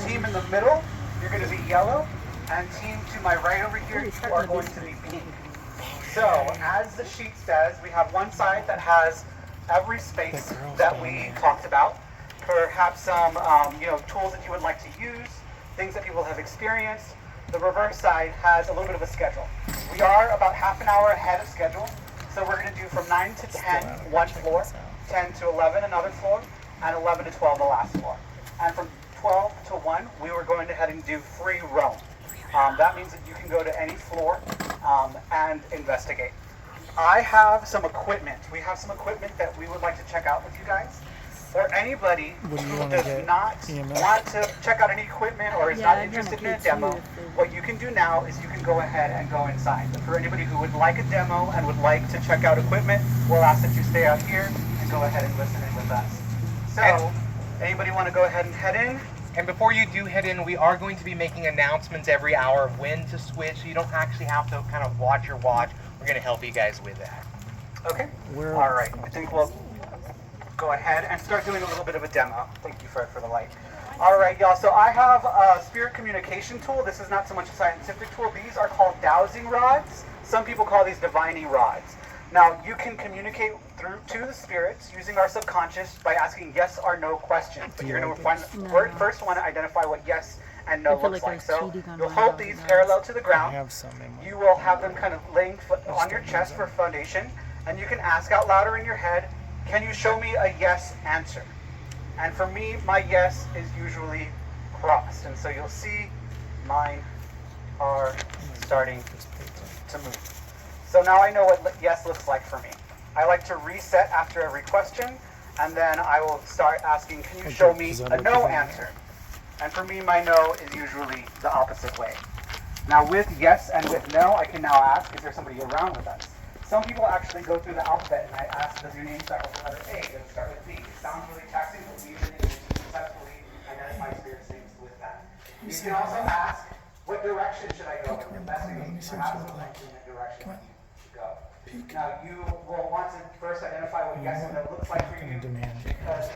Team in the middle, you're going to be yellow. And team to my right over here, you are going to be pink. So, as the sheet says, we have one side that has every space that we talked about. Perhaps some tools that you would like to use, things that people have experienced. The reverse side has a little bit of a schedule. We are about half an hour ahead of schedule. So we're going to do from 9 to 10, one floor, 10 to 11, another floor, and 11 to 12, the last floor. And from 12 to 1, we were going ahead and do free roam. That means that you can go to any floor and investigate. I have some equipment. We have some equipment that we would like to check out with you guys. For anybody What do you who wanna does get? not EMS? want to check out any equipment or is not interested in a demo, what you can do now is you can go ahead and go inside. But for anybody who would like a demo and would like to check out equipment, we'll ask that you stay out here and go ahead and listen in with us. So, anybody want to go ahead and head in? And before you do head in, we are going to be making announcements every hour of when to switch, so you don't actually have to kind of watch your watch. We're going to help you guys with that. Okay. All right. I think we'll go ahead and start doing a little bit of a demo. Thank you, Fred, for the light. All right, y'all. So I have a spirit communication tool. This is not so much a scientific tool. These are called dowsing rods. Some people call these divining rods. Now, you can communicate through to the spirits using our subconscious by asking yes or no questions. But you're going to first want to identify what yes and no looks like. So you'll hold these parallel to the I ground. have some in my You will have them kind of laying on your chest for foundation, and you can ask out louder in your head, can you show me a yes answer? And for me, my yes is usually crossed, and so you'll see mine are starting to move. So now I know what yes looks like for me. I like to reset after every question, and then I will start asking, can you show me a no answer? And for me, my no is usually the opposite way. Now with yes and with no, I can now ask, is there somebody around with us? Some people actually go through the alphabet, and I ask, does your name start with the letter A? Does it start with B? It sounds really taxing, but we usually successfully identify spirits' names with that. You can also ask, what direction should I go? Investigate, perhaps in what direction to go. peek. Now, you will want to first identify what yes and no looks like for you, because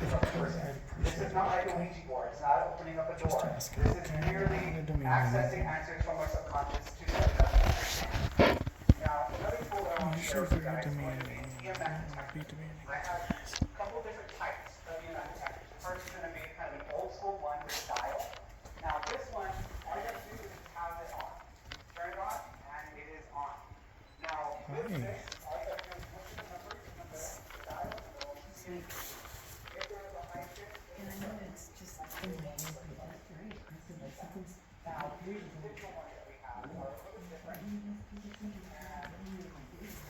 If you could, I'd this appreciate is not like it. a Okay? Ouija board. It's not opening up a Just door. asking, This is okay? merely I'm gonna demand accessing it. answers from our subconscious to set it up and understand. Now, another tool that I want to share Usually with you very guys is going to demanding. be I EMF don't want to be detectors. demanding. I have a couple different types of EMF detectors. The first is going to be kind of an old school one with a dial. Now, this one, all you have to do is just have it on. Turn it on, and it is on. Now, with Hi. this, all you have to do is look at the numbers in the dial, and it'll see if there is a high shift. And I know it's just in my head, but that's right. I said like something's Now, the digital ones that we have are a little bit different.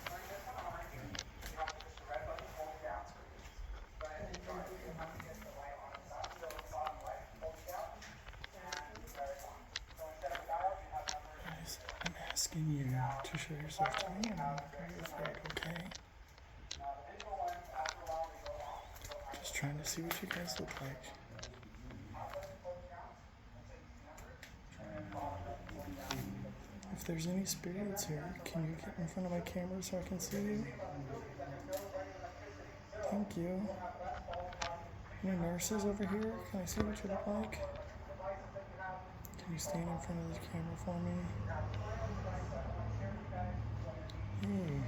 Turn this one on here. You have to push the red button, hold it down. But it's dark, you have to get the light on and stuff. So the bottom right, hold it down, and there it's on. So instead of a dial, you have numbers. Guys, I'm asking you to show yourself to me, and I'm not going to be afraid, okay? Now, the digital ones, after a while, they go off. Just trying to see what you guys look like. If there's any spirits here, can you get in front of my camera so I can see you? Thank you. Any nurses over here? Can I see what you look like? Can you stand in front of the camera for me? Hey.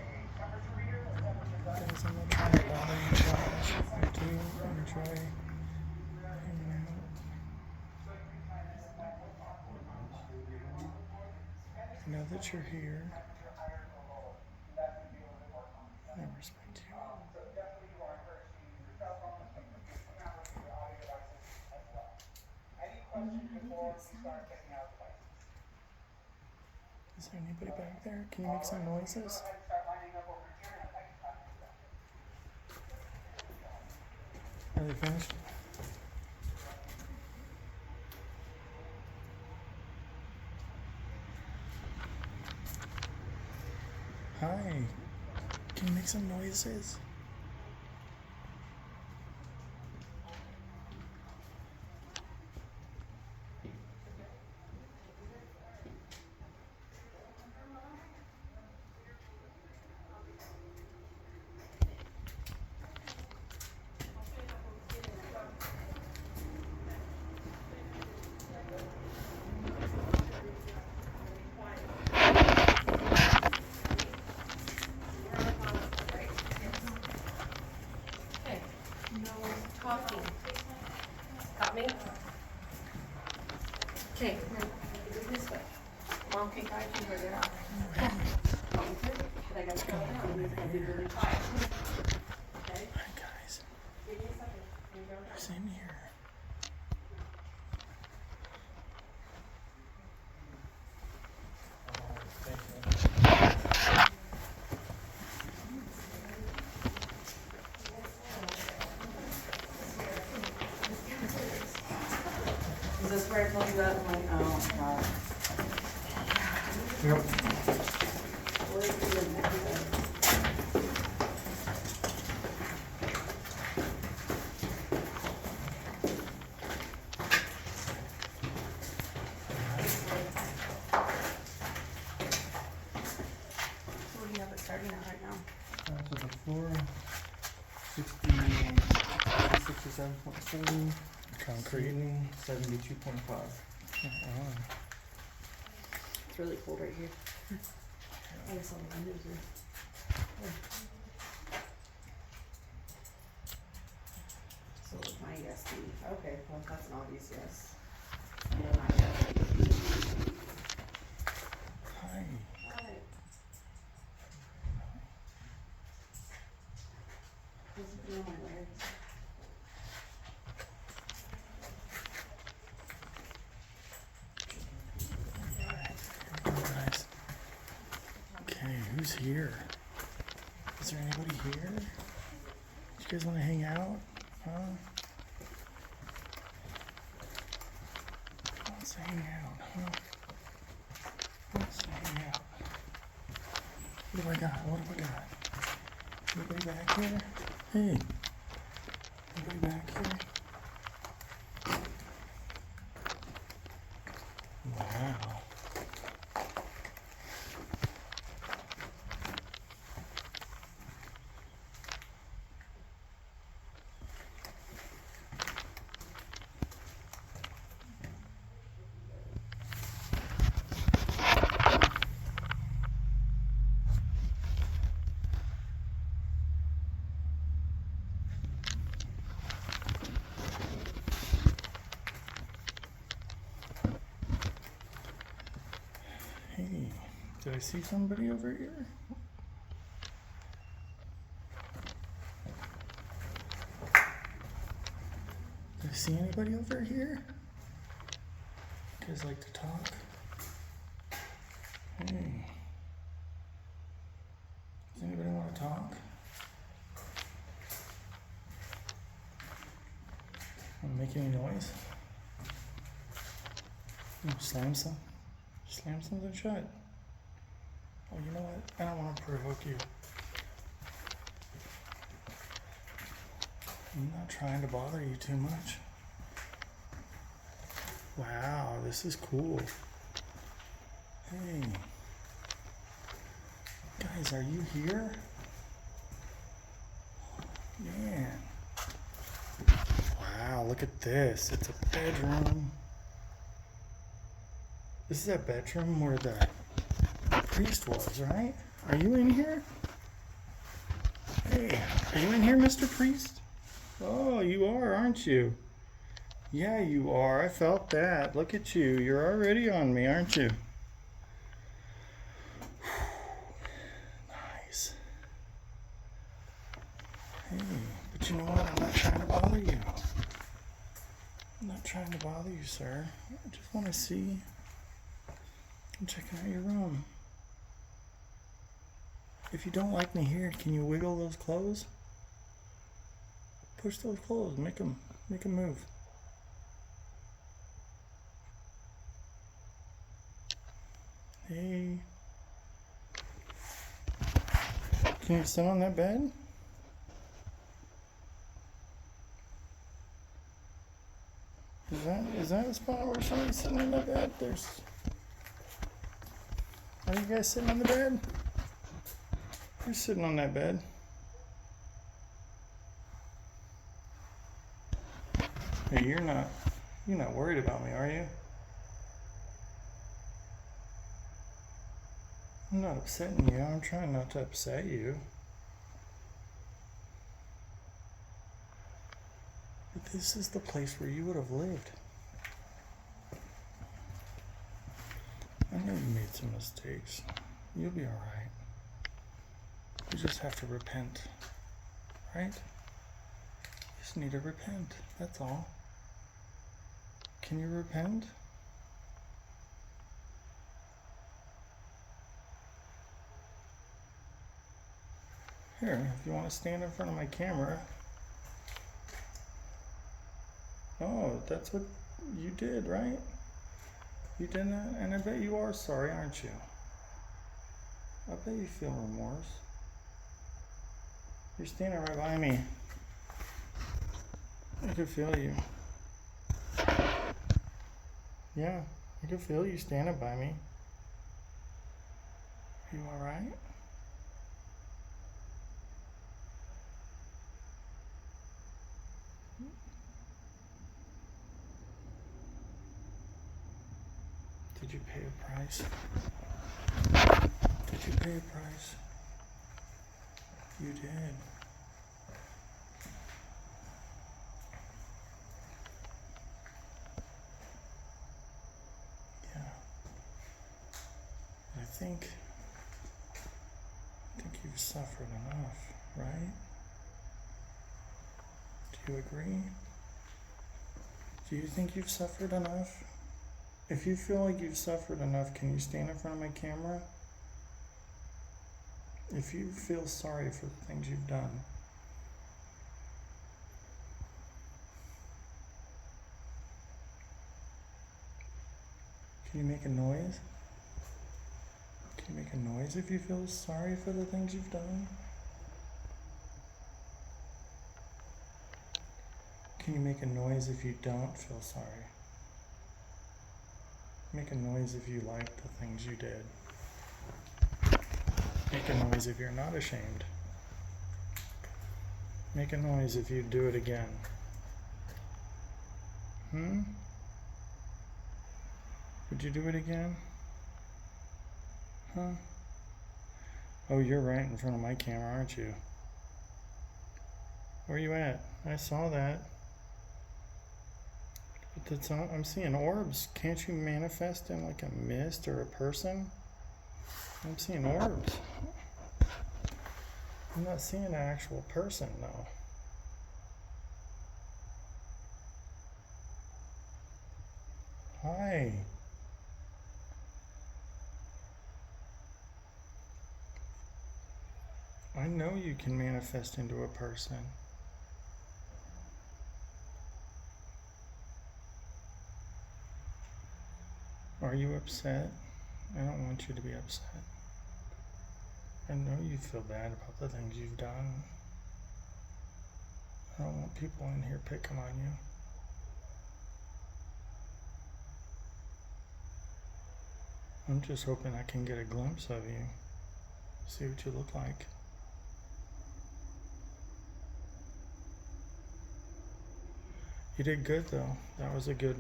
Guys, I'm not trying to bother you, Josh. I do enjoy hanging out. Now that you're here, I respect you. Is there anybody back there? Can you make some noises? Are they finished? Hi. Can you make some noises? talking. Got me? Okay, now, this way. Mom can guide you where they're at. But I gotta go down, and it's gonna be really quiet. Okay? Hi guys. Give me a second. Here you go. Who's in here? Is this where I told you that? I'm like, oh, God. Yep. What is it in there? So what do you have it starting at right now? So the floor, 67.7. Concrete. Ceiling, 72.5. It's really cold right here. I guess all the windows are. So it's my yes, okay, well, that's an obvious yes. Yeah, my yes. Hi. Does it feel my legs? Guys. Okay, who's here? Is there anybody here? You guys want to hang out? Huh? Who wants to hang out, huh? Who wants to hang out? What do I got? What have I got? Anybody back here? Hey. Anybody back here? Wow. Did I see somebody over here? Did I see anybody over here? You guys like to talk? Hey. Does anybody want to talk? Want to make any noise? Slam something shut. Oh, you know what? I don't want to provoke you. I'm not trying to bother you too much. Wow, this is cool. Hey. Guys, are you here? Man. Wow, look at this. It's a bedroom. This is that bedroom where the priest was, right? Are you in here? Hey, are you in here, Mr. Priest? Oh, you are, aren't you? Yeah, you are. I felt that. Look at you. You're already on me, aren't you? Nice. Hey, but you know what? I'm not trying to bother you. I'm not trying to bother you, sir. I just want to see. I'm checking out your room. If you don't like me here, can you wiggle those clothes? Push those clothes. Make them move. Hey. Can you sit on that bed? Is that a spot where somebody's sitting on the bed? Are you guys sitting on the bed? You're sitting on that bed. Hey, you're not worried about me, are you? I'm not upsetting you. I'm trying not to upset you. But this is the place where you would have lived. I know you made some mistakes. You'll be alright. You just have to repent. Right? You just need to repent. That's all. Can you repent? Here, if you want to stand in front of my camera. Oh, that's what you did, right? You did that? And I bet you are sorry, aren't you? I bet you feel remorse. You're standing right by me. I can feel you. Yeah, I can feel you standing by me. Are you alright? Did you pay a price? Did you pay a price? You did. Yeah. I think you've suffered enough, right? Do you agree? Do you think you've suffered enough? If you feel like you've suffered enough, can you stand in front of my camera? If you feel sorry for the things you've done, can you make a noise? Can you make a noise if you feel sorry for the things you've done? Can you make a noise if you don't feel sorry? Make a noise if you like the things you did. Make a noise if you're not ashamed. Make a noise if you do it again. Would you do it again? Huh? Oh, you're right in front of my camera, aren't you? Where are you at? I saw that. But that's all, I'm seeing orbs. Can't you manifest in like a mist or a person? I'm seeing orbs. I'm not seeing an actual person though. Hi. I know you can manifest into a person. Are you upset? I don't want you to be upset. I know you feel bad about the things you've done. I don't want people in here picking on you. I'm just hoping I can get a glimpse of you. See what you look like. You did good though. That was a good...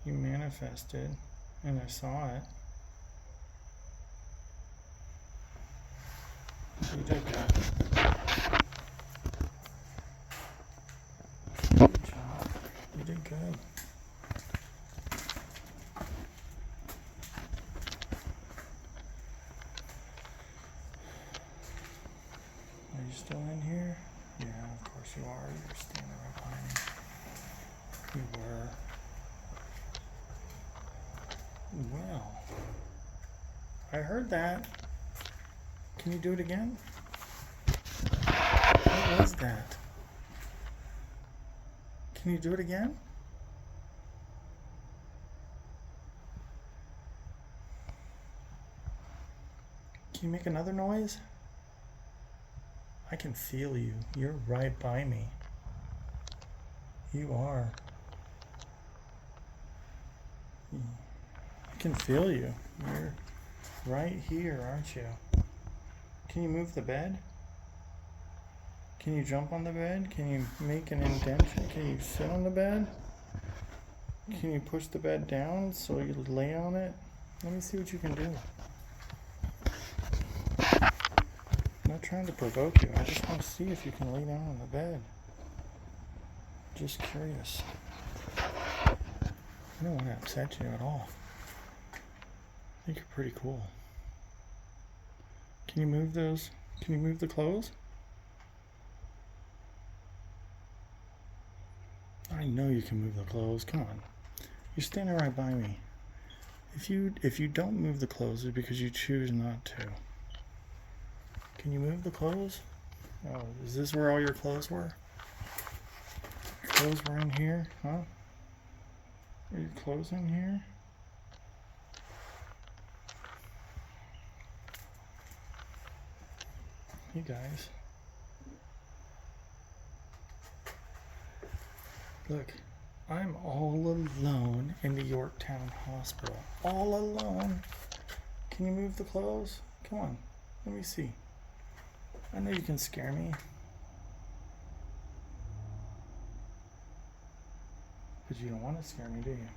You manifested, and I saw it. You did good. Good job. You did good. Are you still in here? Yeah, of course you are. You're standing right behind me. You were. Well, I heard that. Can you do it again? What was that? Can you do it again? Can you make another noise? I can feel you. You're right by me. You are. I can feel you. You're right here, aren't you? Can you move the bed? Can you jump on the bed? Can you make an indentation? Can you sit on the bed? Can you push the bed down so you lay on it? Let me see what you can do. I'm not trying to provoke you. I just want to see if you can lay down on the bed. Just curious. I don't want to upset you at all. I think you're pretty cool. Can you move those? Can you move the clothes? I know you can move the clothes. Come on. You're standing right by me. If you don't move the clothes, it's because you choose not to. Can you move the clothes? Oh, is this where all your clothes were? Your clothes were in here, huh? Are your clothes in here? Hey guys. Look, I'm all alone in the Yorktown hospital. All alone. Can you move the clothes? Come on, let me see. I know you can scare me. But you don't want to scare me, do you?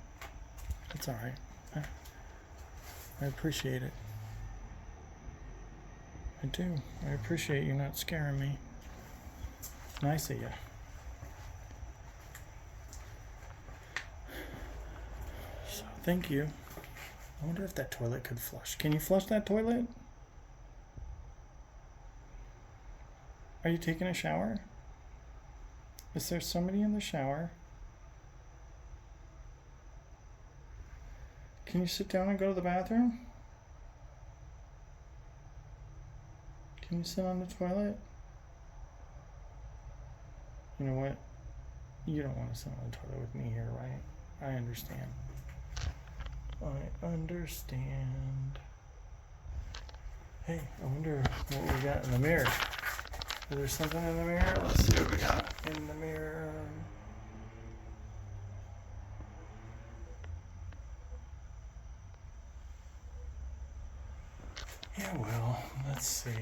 That's alright. I appreciate it. I do. I appreciate you not scaring me. Nice of you. So, thank you. I wonder if that toilet could flush. Can you flush that toilet? Are you taking a shower? Is there somebody in the shower? Can you sit down and go to the bathroom? Can you sit on the toilet? You know what? You don't want to sit on the toilet with me here, right? I understand. I understand. Hey, I wonder what we got in the mirror. Is there something in the mirror? Let's see what we got in the mirror. Yeah, well, let's see. Is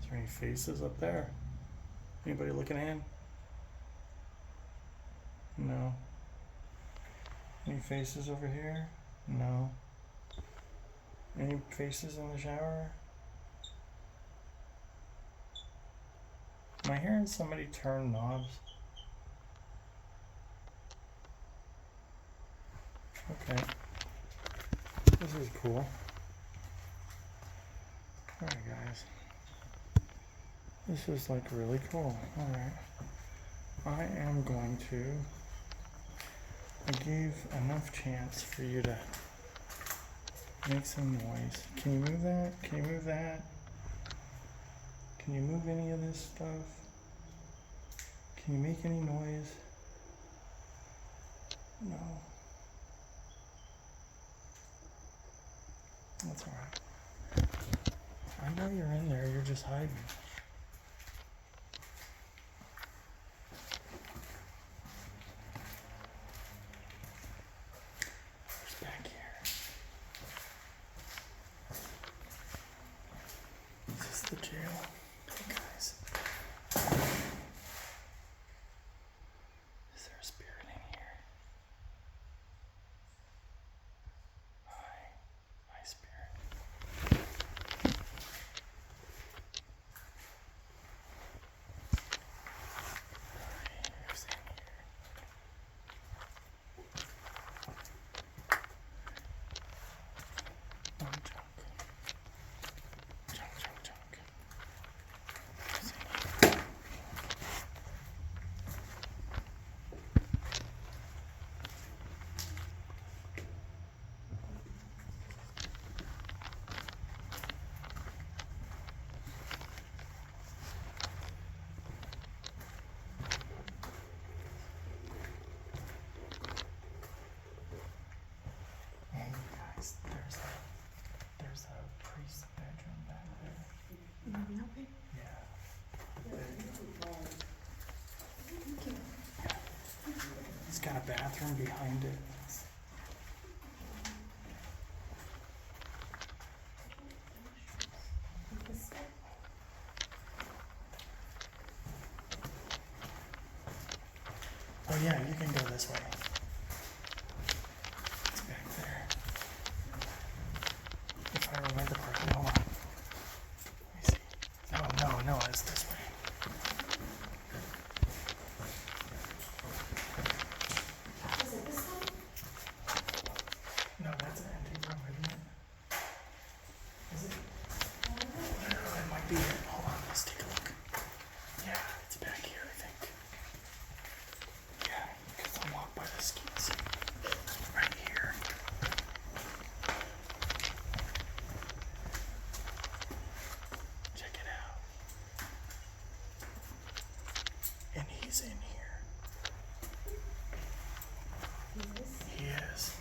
there any faces up there? Anybody looking in? No. Any faces over here? No. Any faces in the shower? Am I hearing somebody turn knobs? Okay. This is cool. Alright, guys. This is like really cool. Alright. I am going to. I gave enough chance for you to make some noise. Can you move that? Can you move that? Can you move any of this stuff? Can you make any noise? No. That's alright. I know you're in there, you're just hiding. Who's back here? Is this the jail? Hey guys. Is there a spirit in here? Hi, spirit. Who's in here? Oh, junk. Junk, junk, junk. Who's in here? Hey guys, there's a priest's bedroom back there. Yeah. It's got a bathroom behind it. Oh yeah, you can go this way. It's back there. If I remember correctly, hold on. Let me see. No, it's this way. No, that's an empty room, isn't it? Is it? It might be. Hold on, let's take a look. Yeah, it's back here, I think. Yeah, because I'm walked by the skis. Right here. Check it out. And he's in here. He is.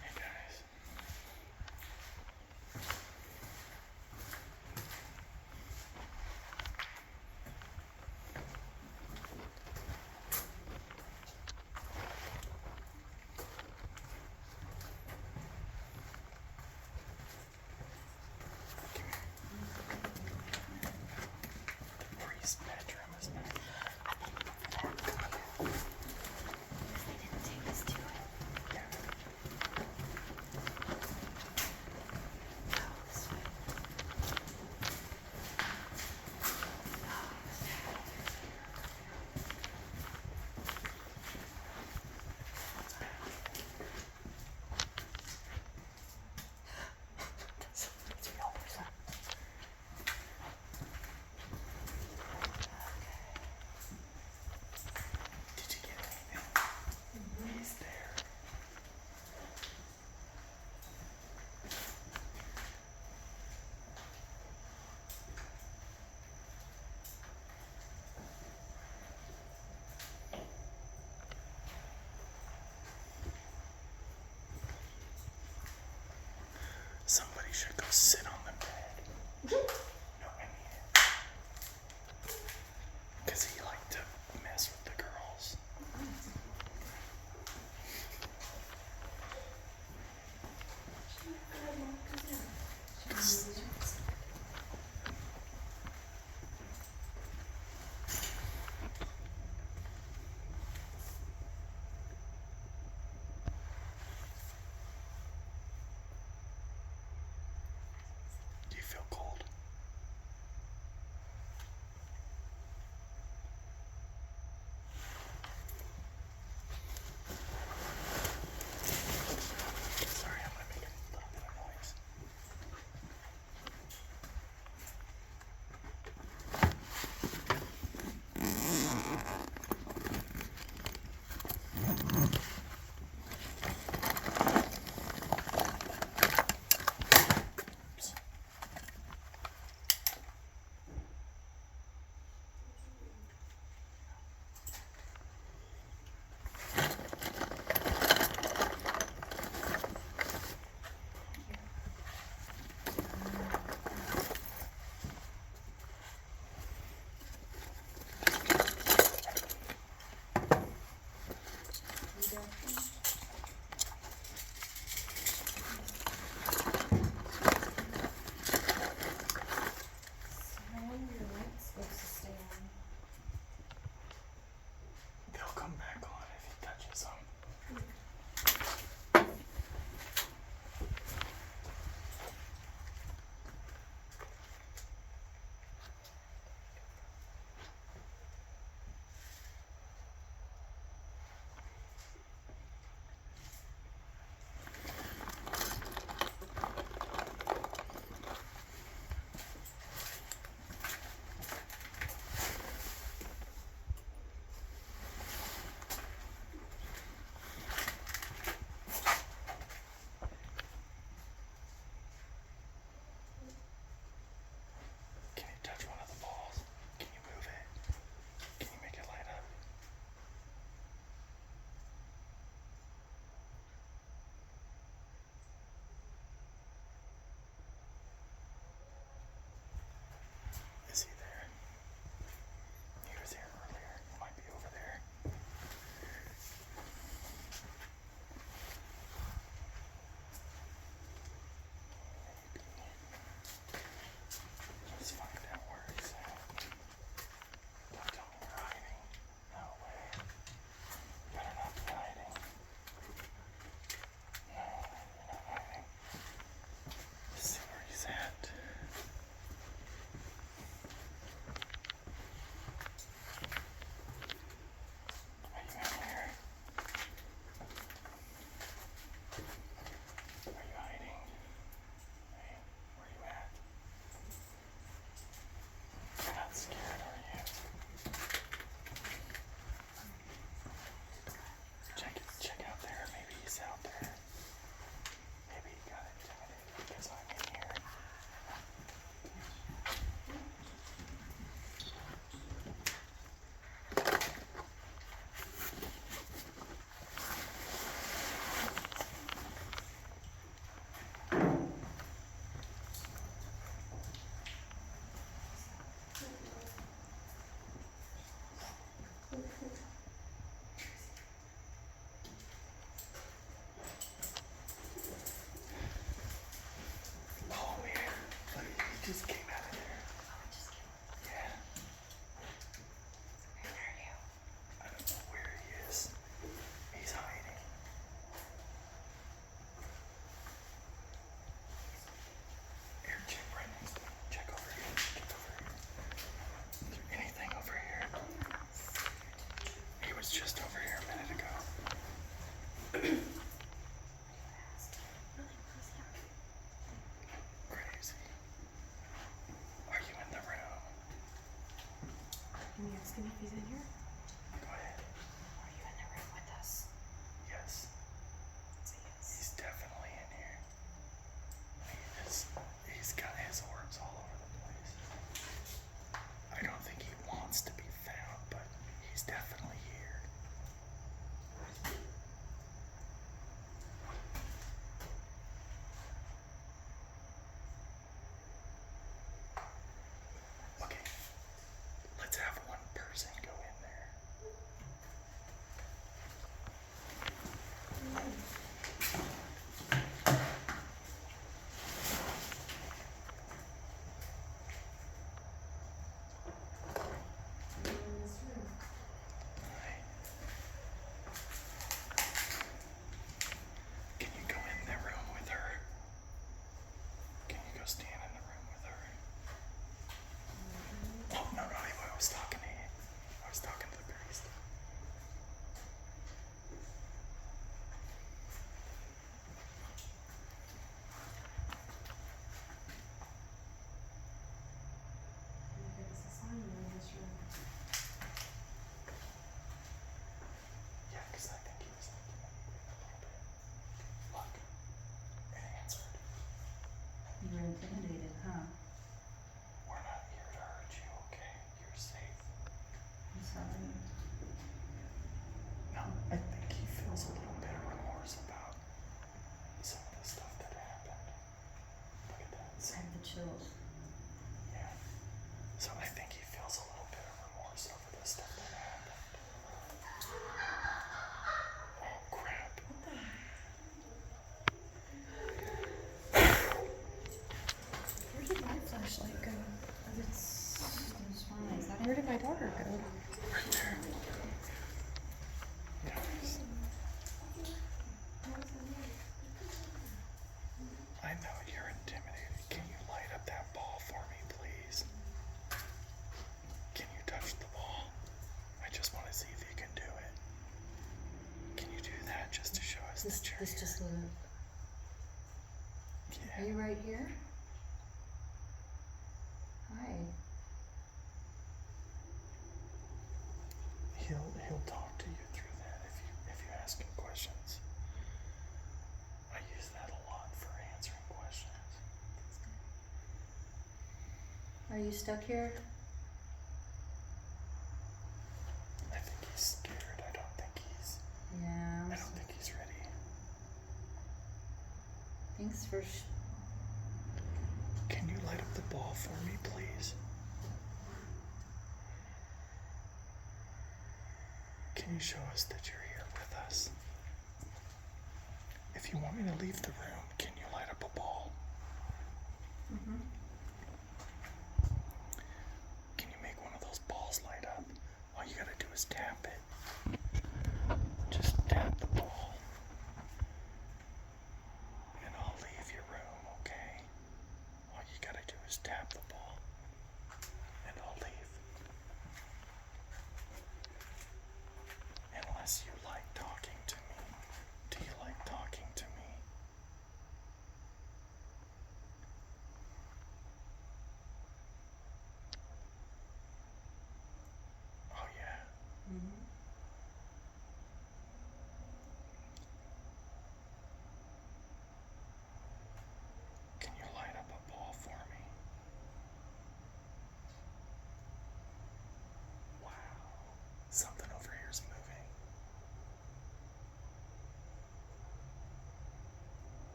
Hey guys. The priest's bedroom is back there. Yeah. It's the other side. Did you get anything? He's there. Somebody should go sit on the bed. No, I mean it. Because he liked to mess with the girl. if he's in here? Go ahead. Are you in the room with us? Yes. He's definitely in here. He's got his orbs all over the place. I don't think he wants to be found, but he's definitely here. Okay, let's have one person go in there. Alright. Can you go in the room with her? Can you go stand in the room with her? Oh, no, I was talking to you. I was talking to the priest. There's a sign in this room. Yeah, because I think he was looking at me a little bit. Look, it answered. You were intimidated, huh? We're not here to hurt you, okay? You're safe. I'm sorry. No, I think he feels a little bit of remorse about some of the stuff that happened. Look at that. I See? have the chills. Yeah. So I think he feels a little bit of remorse over the stuff that happened. Oh, crap. Where did my flashlight go? Oh, it's fine. Is that where did my daughter go? Right there. Guys. I know you're intimidated. Can you light up that ball for me, please? Can you touch the ball? I just want to see if you can do it. Can you do that just to show us that you're This here? just lit up. Are Yeah. you right here? Hi. He'll talk to you through that if you ask him questions. I use that a lot for answering questions. Are you stuck here? I think he's scared. I don't think Yeah. he's ready. Thanks for. Can you light up the ball for me, please? Can you show us that you're here with us? If you want me to leave the room, can you light up a ball? Mhm. Can you make one of those balls light up? All you gotta do is tap it. Just tap the ball. And I'll leave your room, okay? All you gotta do is tap the ball. And I'll leave. Unless you like talking to me. Do you like talking to me?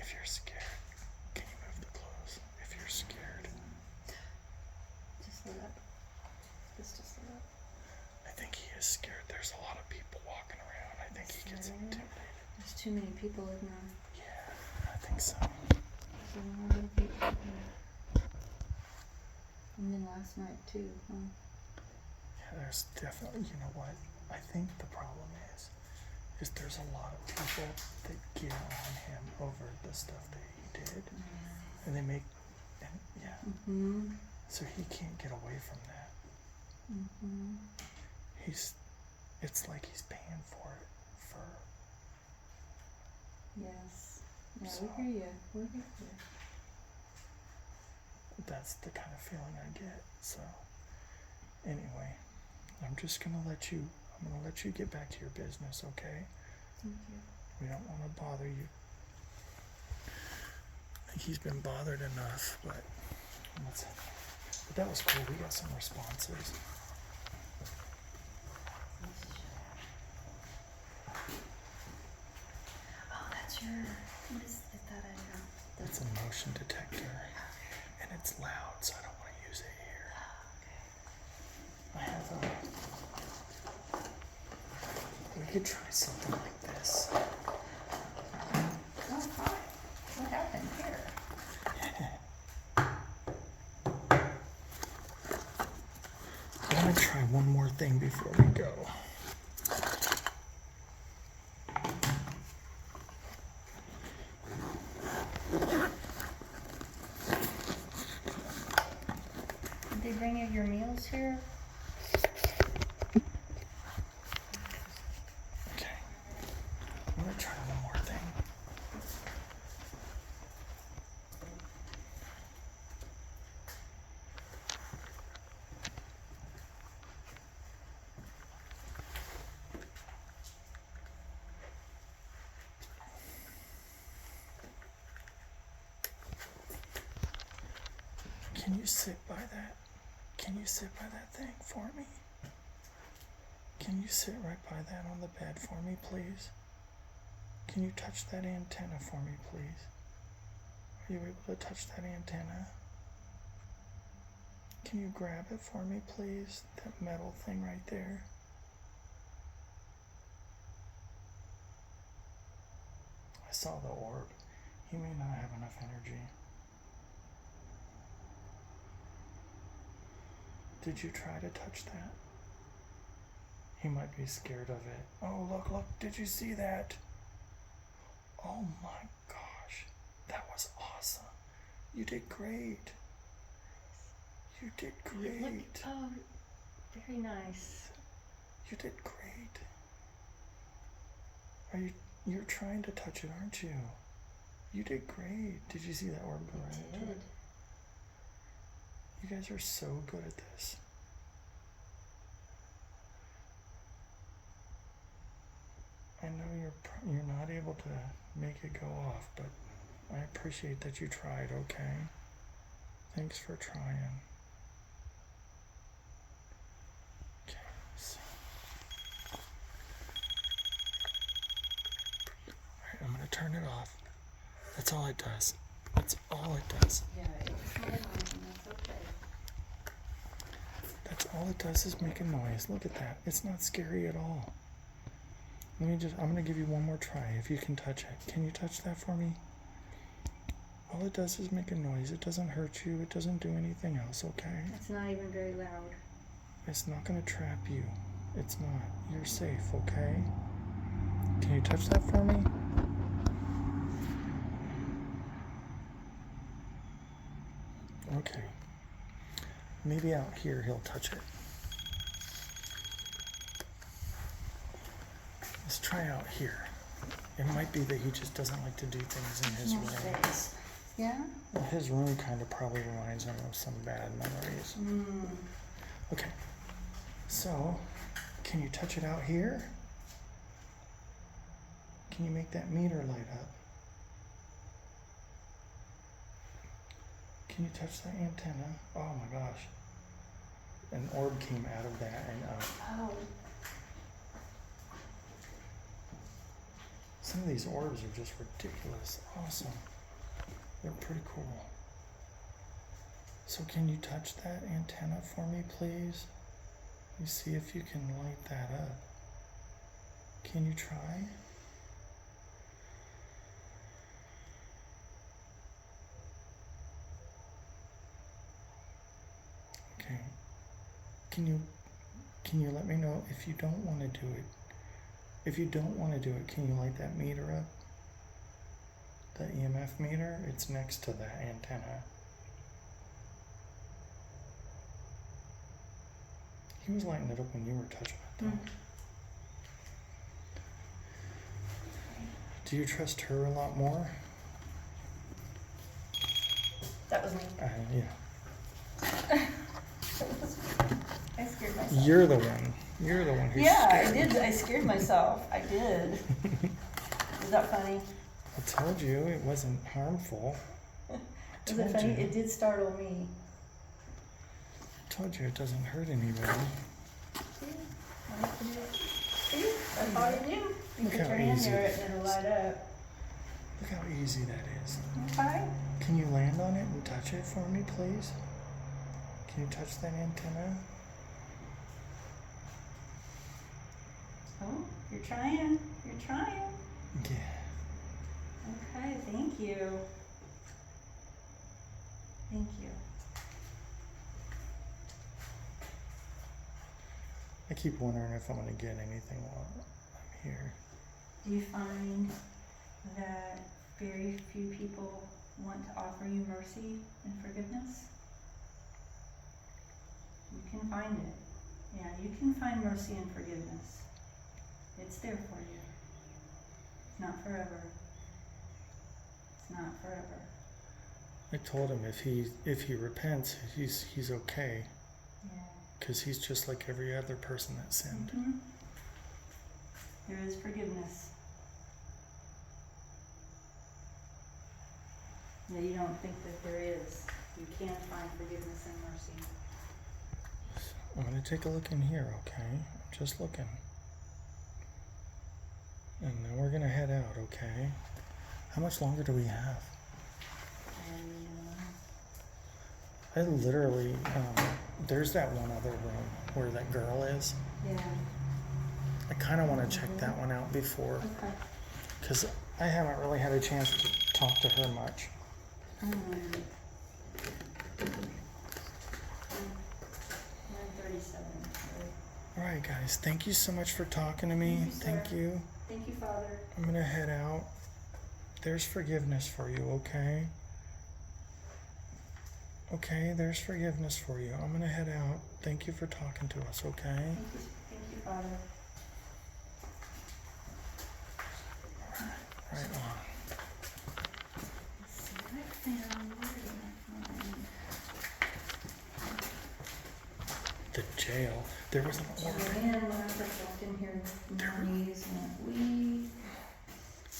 If you're scared, can you move the clothes? If you're scared, Just lit up. This just lit up. I think he is scared. There's a lot of people walking around. I think he gets Scared? intimidated. There's too many people in there. Yeah, I think so. So more little people in there. And then last night too, huh? Yeah, there's definitely, you know what? I think the problem is there's a lot of people that get on him over the stuff that he did. And they make, and yeah. Mm-hmm. So he can't get away from that. Mm-hmm. It's like he's paying for it for. Yes. Yeah, So- we hear you. We hear you. That's the kind of feeling I get. So anyway, I'm gonna let you get back to your business, okay? Thank you. We don't want to bother you. I think he's been bothered enough, but that was cool. We got some responses. Oh, that's your. What is that? It's a motion detector, and it's loud, so I don't want to use it here. I have we could try something like this. Oh, hi. What happened here? I want to try one more thing before we go. Did they bring you your meals here? Okay. I'm going to try one more thing. Can you sit by that? Can you sit by that thing for me? Can you sit right by that on the bed for me, please? Can you touch that antenna for me, please? Are you able to touch that antenna? Can you grab it for me, please? That metal thing right there. I saw the orb. He may not have enough energy. Did you try to touch that? He might be scared of it. Oh, look, did you see that? Oh my gosh, that was awesome. You did great. You did great. Look, oh, very nice. You did great. You're trying to touch it, aren't you? You did great. Did you see that orb go right into it? You guys are so good at this. I know you're not able to make it go off, but I appreciate that you tried, okay? Thanks for trying. Okay, let's see. Alright, I'm gonna turn it off. That's all it does. That's all it does. Yeah, it's not on, and that's okay. That's all it does is make a noise. Look at that. It's not scary at all. I'm gonna give you one more try if you can touch it. Can you touch that for me? All it does is make a noise. It doesn't hurt you. It doesn't do anything else, okay? It's not even very loud. It's not gonna trap you. It's not. You're safe, okay? Can you touch that for me? Okay. Maybe out here he'll touch it. Let's try out here. It might be that he just doesn't like to do things in his No room. space. Yeah? Well, his room kind of probably reminds him of some bad memories. Okay. So, can you touch it out here? Can you make that meter light up? Can you touch that antenna? Oh my gosh. An orb came out of that and up. Oh. Some of these orbs are just ridiculous. Awesome. They're pretty cool. So can you touch that antenna for me, please? You see if you can light that up. Can you try? Okay. Can you let me know if you don't want to do it? If you don't want to do it, can you light that meter up? The EMF meter? It's next to that antenna. He was lighting it up when you were touching it, though. Do you trust her a lot more? That was me. Yeah. I scared myself. You're the one. You're the one who's Yeah, scared. I did. I scared myself. I did. Was that funny? I told you it wasn't harmful. Was it funny? It did startle me. I told you it doesn't hurt anybody. See? That's all you do. You Look put how your hand easy near it it and it'll is. light up. Look how easy that is. Okay. Can you land on it and touch it for me, please? Can you touch that antenna? Oh, you're trying. You're trying. Yeah. Okay, thank you. Thank you. I keep wondering if I'm going to get anything while I'm here. Do you find that very few people want to offer you mercy and forgiveness? You can find it. Yeah, you can find mercy and forgiveness. It's there for you. It's not forever. It's not forever. I told him if he repents, he's okay, Yeah. because he's just like every other person that sinned. Mm-hmm. There is forgiveness. Yeah, you don't think that there is. You can find forgiveness and mercy. I'm going to take a look in here, okay? I'm just looking. And then we're going to head out, okay? How much longer do we have? I literally, there's that one other room where that girl is. Yeah. I kind of want to check that one out before, Okay. because I haven't really had a chance to talk to her much. 9:37. All right, guys, thank you so much for talking to me. Thank you, sir. Thank you. Thank you, Father. I'm going to head out. There's forgiveness for you, okay? Okay, there's forgiveness for you. I'm going to head out. Thank you for talking to us, okay? Thank you, Father. Right on. Let's see what I found. Where did I find? The jail. There was an orb. Man, when I first walked in here, my knees went wee.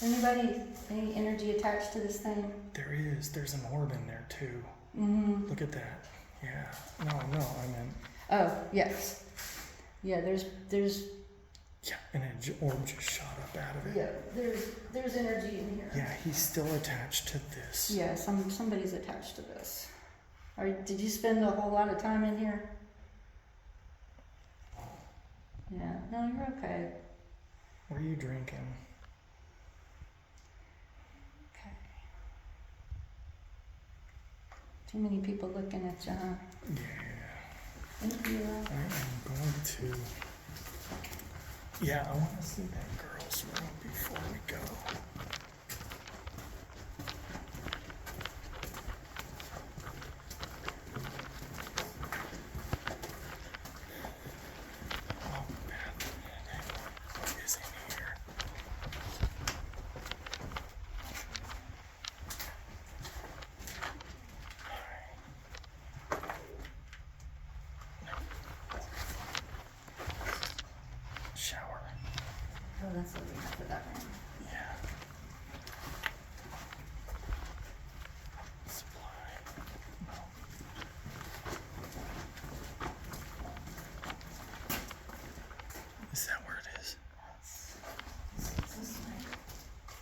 Anybody, any energy attached to this thing? There is. There's an orb in there, too. Mm-hmm. Look at that. Yeah. No, I meant... Oh, yes. Yeah, there's Yeah, and an orb just shot up out of it. yeah, there's energy in here. Yeah, he's still attached to this. Yeah, somebody's attached to this. Did you spend a whole lot of time in here? Yeah, no, you're okay. What are you drinking? Okay. Too many people looking at you, huh? Yeah. Thank you. I am going to... Yeah, I want to see that girl's room before we go. Oh, man. What is in here? Shower. Oh, that's what we have for that room. Yeah. Supply. No. Is that where it is?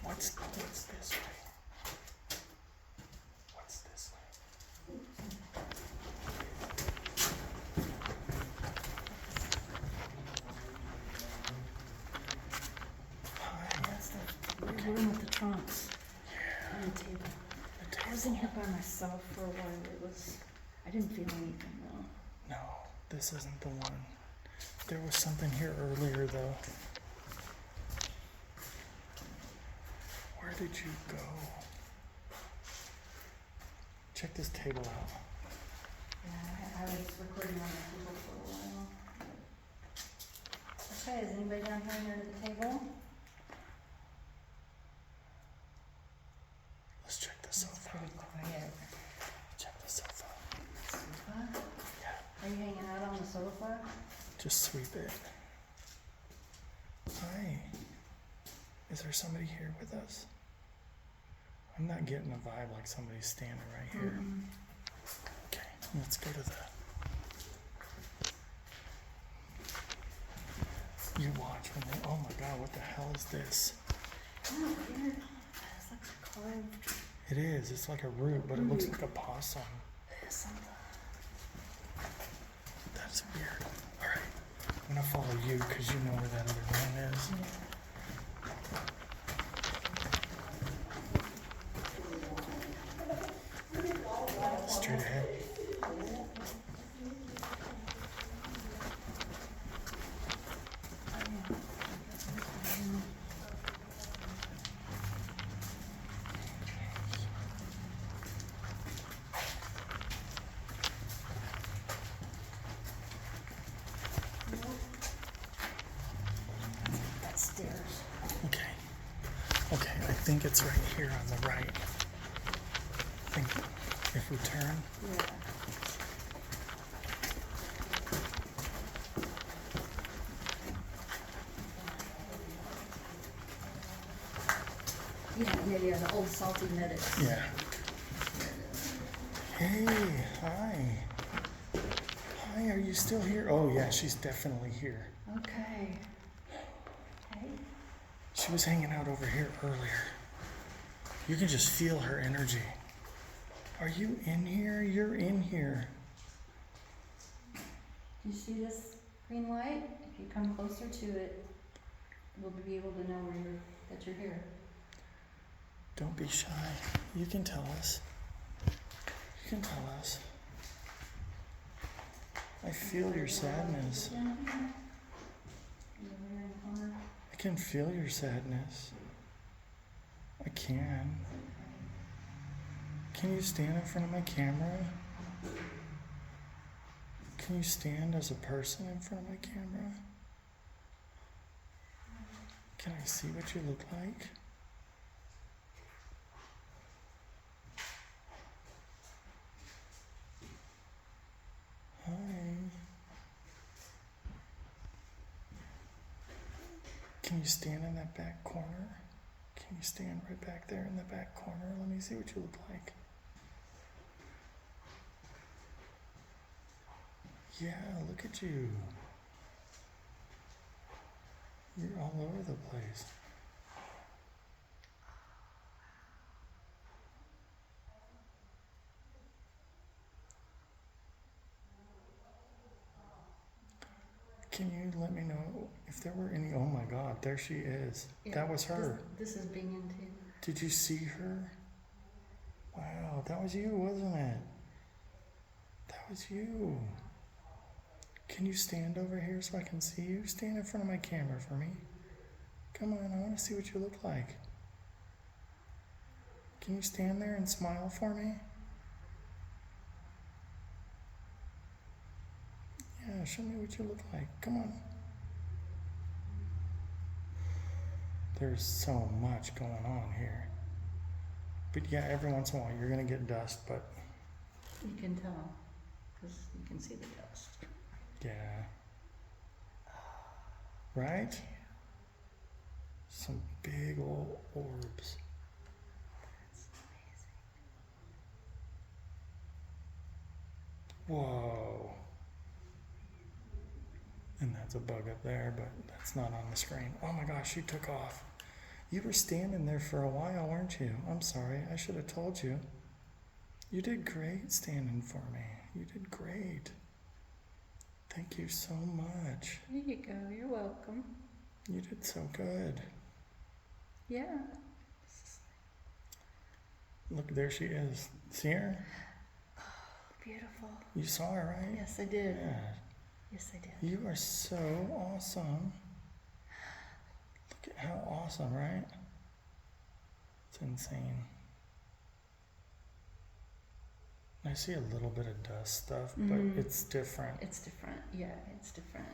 What's this way? by myself for a while. I didn't feel anything though. No, this isn't the one. There was something here earlier though. Where did you go? Check this table out. Yeah, I was recording on the table for a while. Okay, is anybody down here near the table? Let's check the It's sofa. pretty quiet. Check the sofa. Sofa? Yeah. Are you hanging out on the sofa? Just sweep it. Hi. Is there somebody here with us? I'm not getting a vibe like somebody's standing right here. Mm-mm. Okay, let's go to the. You watch when they. Oh my god, what the hell is this? Oh, weird. It's like carved. It is. It's like a root, but it looks like a possum. Something. That's weird. Alright. I'm gonna follow you because you know where that other room is. Straight ahead. That's stairs. Okay. Okay, I think it's right here on the right. I think if we turn. Yeah. Yeah, the old salty medics. Yeah. Hey, hi. Hi, are you still here? Oh yeah, she's definitely here. Okay. Hey. She was hanging out over here earlier. You can just feel her energy. Are you in here? You're in here. Do you see this green light? If you come closer to it, we'll be able to know that you're here. Don't be shy. You can tell us. You can tell us. I feel your sadness. Down here. Over here in the corner. I can feel your sadness. I can. Can you stand in front of my camera? Can you stand as a person in front of my camera? Can I see what you look like? Hi. Can you stand in that back corner? Can you stand right back there in the back corner? Let me see what you look like. Yeah, look at you. You're all over the place. Can you let me know if there were any? Oh my God, there she is. That was her. This is being into. Did you see her? Wow, that was you, wasn't it? That was you. Can you stand over here so I can see you? Stand in front of my camera for me. Come on, I want to see what you look like. Can you stand there and smile for me? Yeah, show me what you look like. Come on. There's so much going on here. But yeah, every once in a while you're going to get dust, but You can tell, because you can see the dust. yeah. Right? Some big old orbs. Whoa. And that's a bug up there, but that's not on the screen. Oh my gosh, she took off. You were standing there for a while, weren't you? I'm sorry, I should have told you. You did great standing for me. You did great. Thank you so much. Here you go. You're welcome. You did so good. Yeah. Look, there she is. See her? Beautiful. You saw her, right? Yes, I did. Yeah. Yes, I did. You are so awesome. Look at how awesome, right? It's insane. I see a little bit of dust stuff, but it's different. It's different. Yeah, it's different.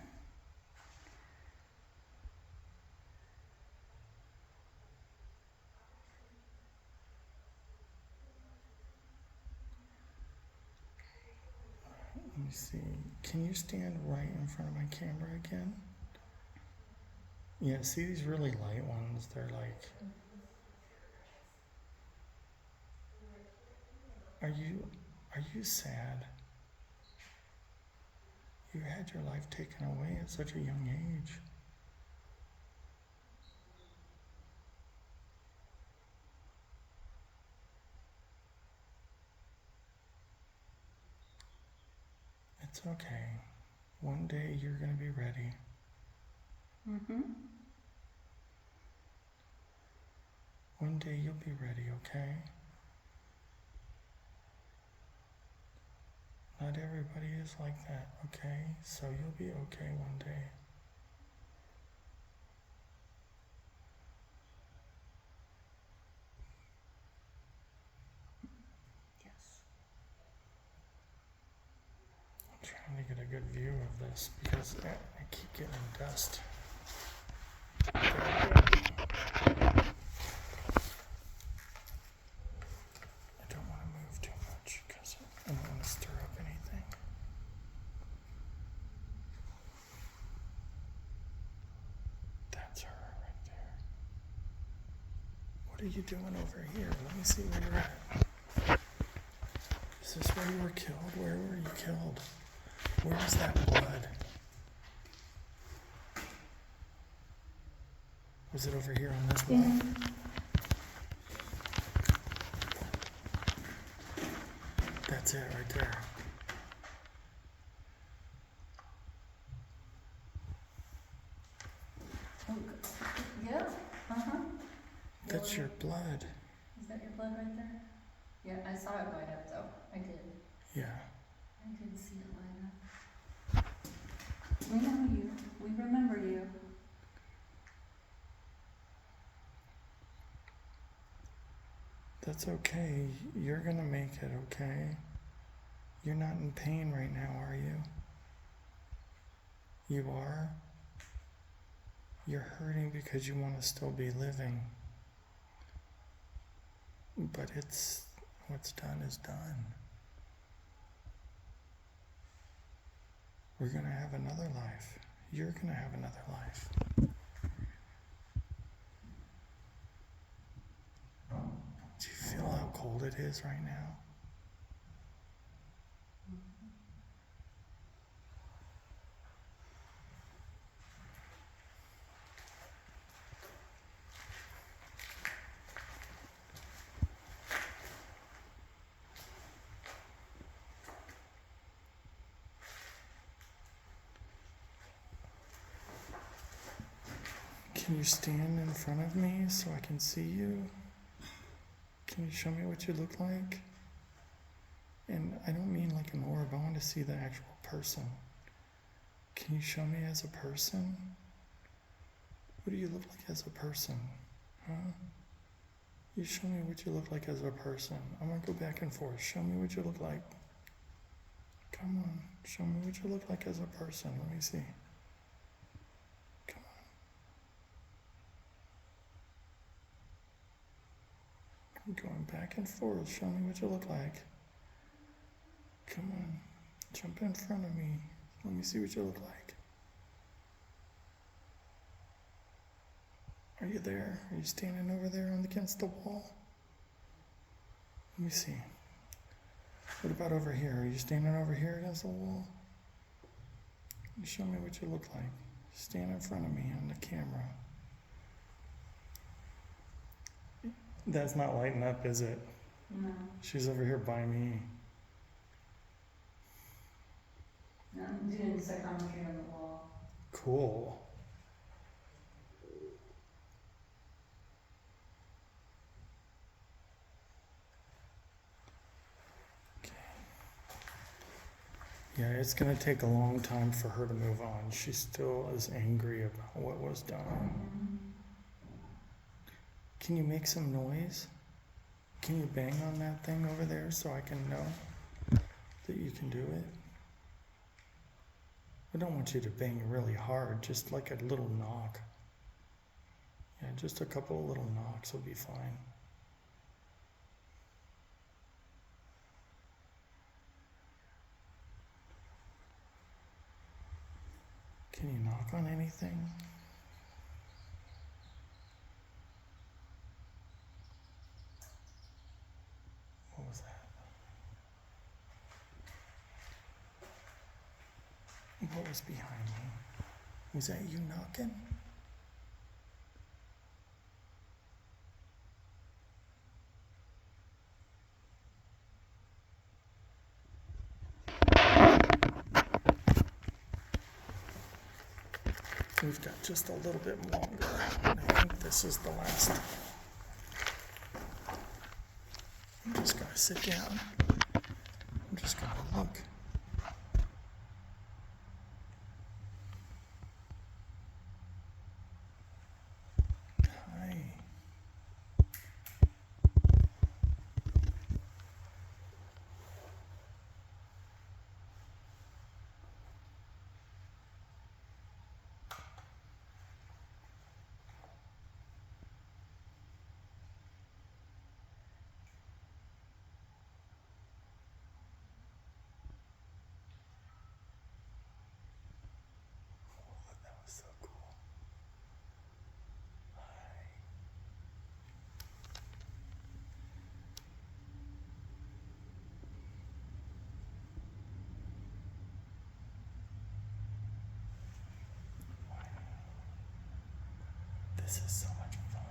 Let me see. Can you stand right in front of my camera again? Yeah, see these really light ones? They're like... Are you sad? You had your life taken away at such a young age. It's okay. One day you're gonna be ready. One day you'll be ready, okay? Not everybody is like that, okay? So you'll be okay one day. Yes. I'm trying to get a good view of this because I keep getting dust. I don't want to move too much because I don't want to stir up anything. That's her right there. What are you doing over here? Let me see where you're at. Is this where you were killed? Where were you killed? Where is that blood? Was it over here on this wall? That's it right there. Oh, yeah. That's your blood. Is that your blood right there? Yeah, I saw it light up though. I did. Yeah. I did see it light up. We know you. We remember you. That's okay. You're gonna make it, okay? You're not in pain right now, are you? You are? You're hurting because you want to still be living. But what's done is done. We're gonna have another life. You're gonna have another life. Do you feel how cold it is right now? Can you stand in front of me so I can see you? Can you show me what you look like? And I don't mean like an orb, I want to see the actual person. Can you show me as a person? What do you look like as a person? Huh? You show me what you look like as a person. I'm gonna go back and forth. Show me what you look like. Come on, show me what you look like as a person. Let me see. Come on. I'm going back and forth. Show me what you look like. Come on, jump in front of me. Let me see what you look like. Are you there? Are you standing over there against the wall? Let me see. What about over here? Are you standing over here against the wall? Show me what you look like. Stand in front of me on the camera. That's not lighting up, is it? No. She's over here by me. No, I'm doing psychometry on the wall. Cool. Yeah, it's gonna take a long time for her to move on. She still is angry about what was done. Can you make some noise? Can you bang on that thing over there so I can know that you can do it? I don't want you to bang really hard, just like a little knock. Yeah, just a couple of little knocks will be fine. Can you knock on anything? What was that? What was behind me? Was that you knocking? We've got just a little bit longer. I think this is the last. I'm just gonna sit down. I'm just gonna look. Hi. That was so cool. Hi. This is so much fun.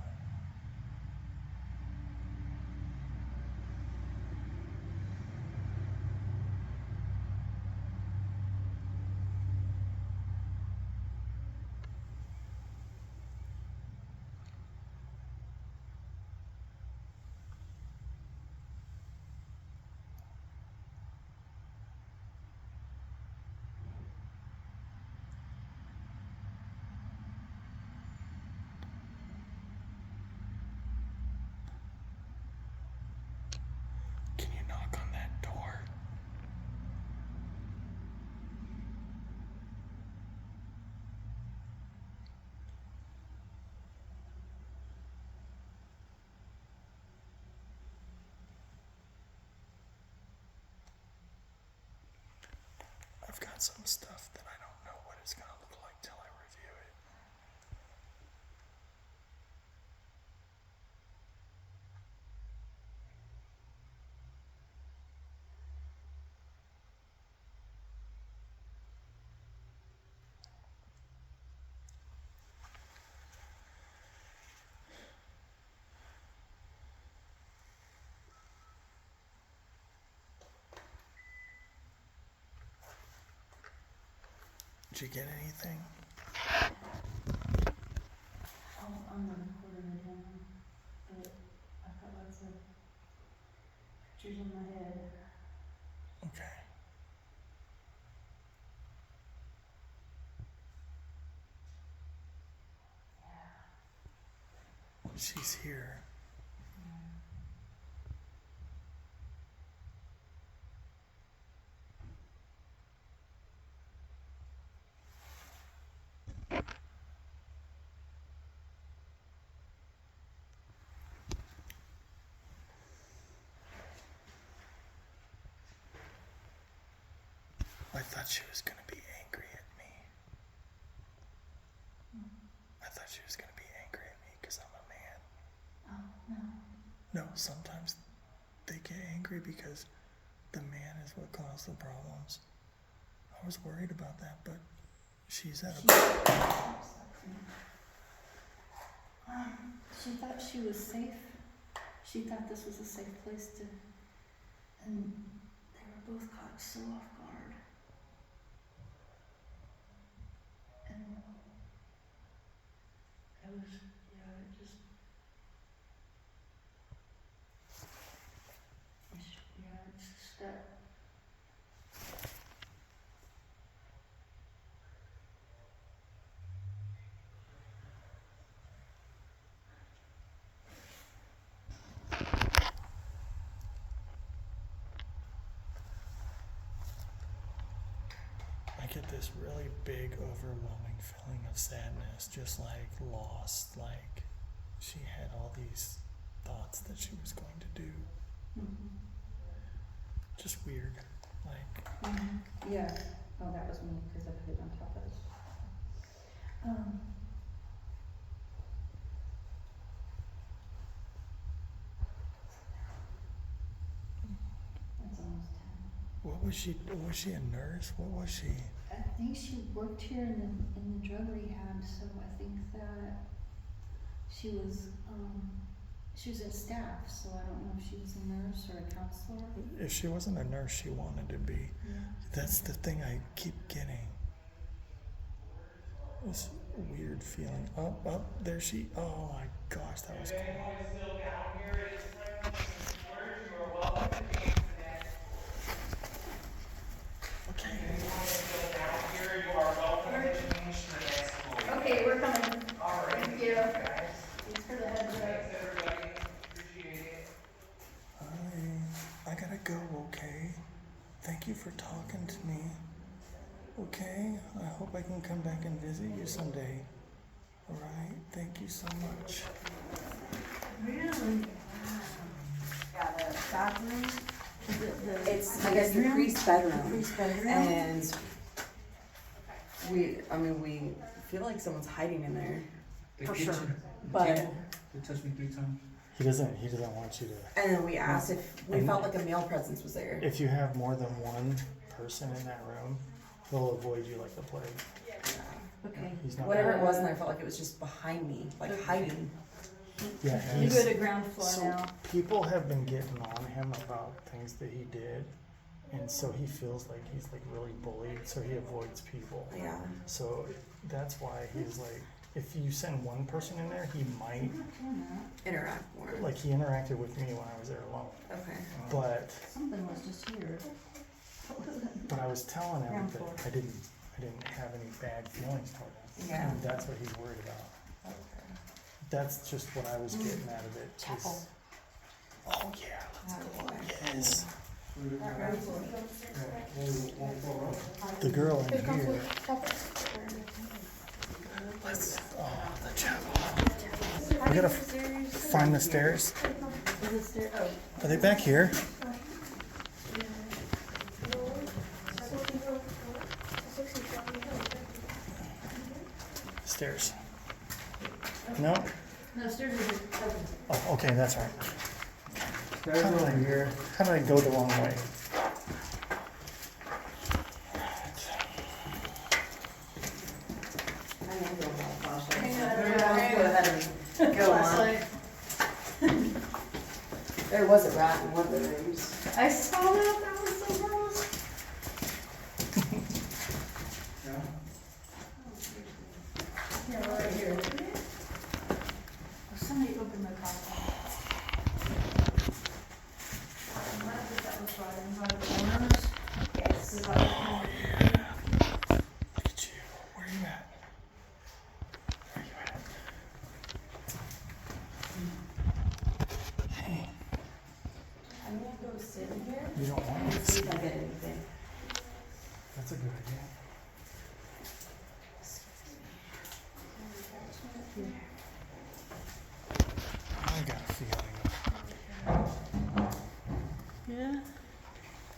Can you knock on that door? I've got some stuff that I don't know what it's gonna look like till I review it. Did you get anything? Oh, I'm not recording the demo, but I've got lots of pictures in my head. Okay. She's here. I thought she was gonna be angry at me. I thought she was gonna be angry at me because I'm a man. Oh, no. No, sometimes they get angry because the man is what caused the problems. I was worried about that, but she's at a. She thought she was safe. She thought this was a safe place to, and they were both caught so off guard. And it was, yeah, it just, yeah, it's just that big, overwhelming feeling of sadness, just like lost, like she had all these thoughts that she was going to do. Just weird, like. Yeah. Oh, that was me because I put it on top of it. It's almost 10. What was she? Was she a nurse? What was she? I think she worked here in the drug rehab, so I think that she was a staff, so I don't know if she was a nurse or a counselor. If she wasn't a nurse, she wanted to be. Yeah. That's the thing I keep getting. This weird feeling. Up, there she. Oh my gosh, that was cool. Anyone is still down here, it is time to words. You are welcome to change the next. Okay. Anyone is still down here, you are welcome to change to the next floor. Okay, we're coming. All right. Thank you. Guys. Thanks for the heads up. Thanks, everybody. Appreciate it. I gotta go, okay? Thank you for talking to me. Okay? I hope I can come back and visit you someday. Alright? Thank you so much. Really? Yeah, the Bathroom? it's, I guess, the priest's bedroom. Priest's bedroom? And we feel like someone's hiding in there, for sure. But, They touched me 3 times. He doesn't want you to. and then we asked if we felt like a male presence was there. If you have more than one person in that room, he'll avoid you like the plague. Okay. He's not. Whatever it was, and I felt like it was just behind me, like hiding. Yeah, You he's, go to ground floor so now. people have been getting on him about things that he did, and so he feels like he's like really bullied, so he avoids people. Yeah. So that's why he's like, if you send one person in there, he might, Interact more. like he interacted with me when I was there alone. Okay. But Something was just here. I was telling him Ground that floor. I didn't have any bad feelings toward him. Yeah. And that's what he's worried about. Okay. That's just what I was getting out of it. is- Chapel. Oh yeah, let's go. Yes. The girl in here. Let's. Oh, the chapel. We gotta find the stairs. Are they back here? Stairs. No? No, stairs are open. Oh, okay, that's right. Stairs over here. How did I go the wrong way? I am going to flashlight. Go ahead and go on. There was a rat in one of the rooms. I saw that was so gross. Yeah. Yeah, right here. Somebody opened the coffin. I'm glad that was brought in by the owners. Yes. Look at you. Where are you at? Where are you at? Hey, I'm gonna go sit in here you don't want me and to see see. if I get anything. That's a good idea. I got a feeling. Yeah.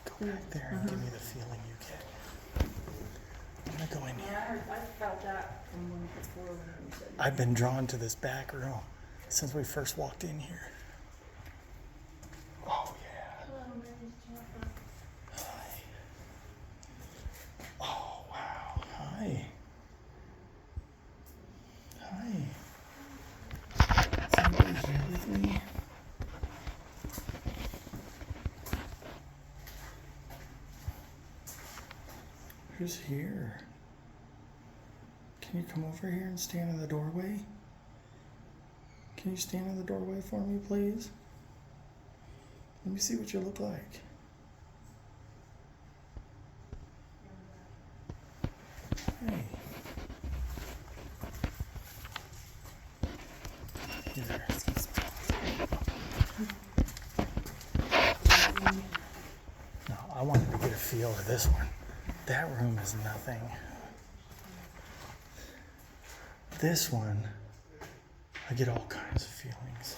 Go back there and give me the feeling you get. I'm gonna go in here. I felt that from when before when you said. I've been drawn to this back room since we first walked in here. Oh yeah. Hi. Oh wow. Hi. Hi. Is anybody here with me? Who's here? Can you come over here and stand in the doorway? Can you stand in the doorway for me, please? Let me see what you look like. Hey. Here. No, I wanted to get a feel of this one. That room is nothing. this one, I get all kinds of feelings.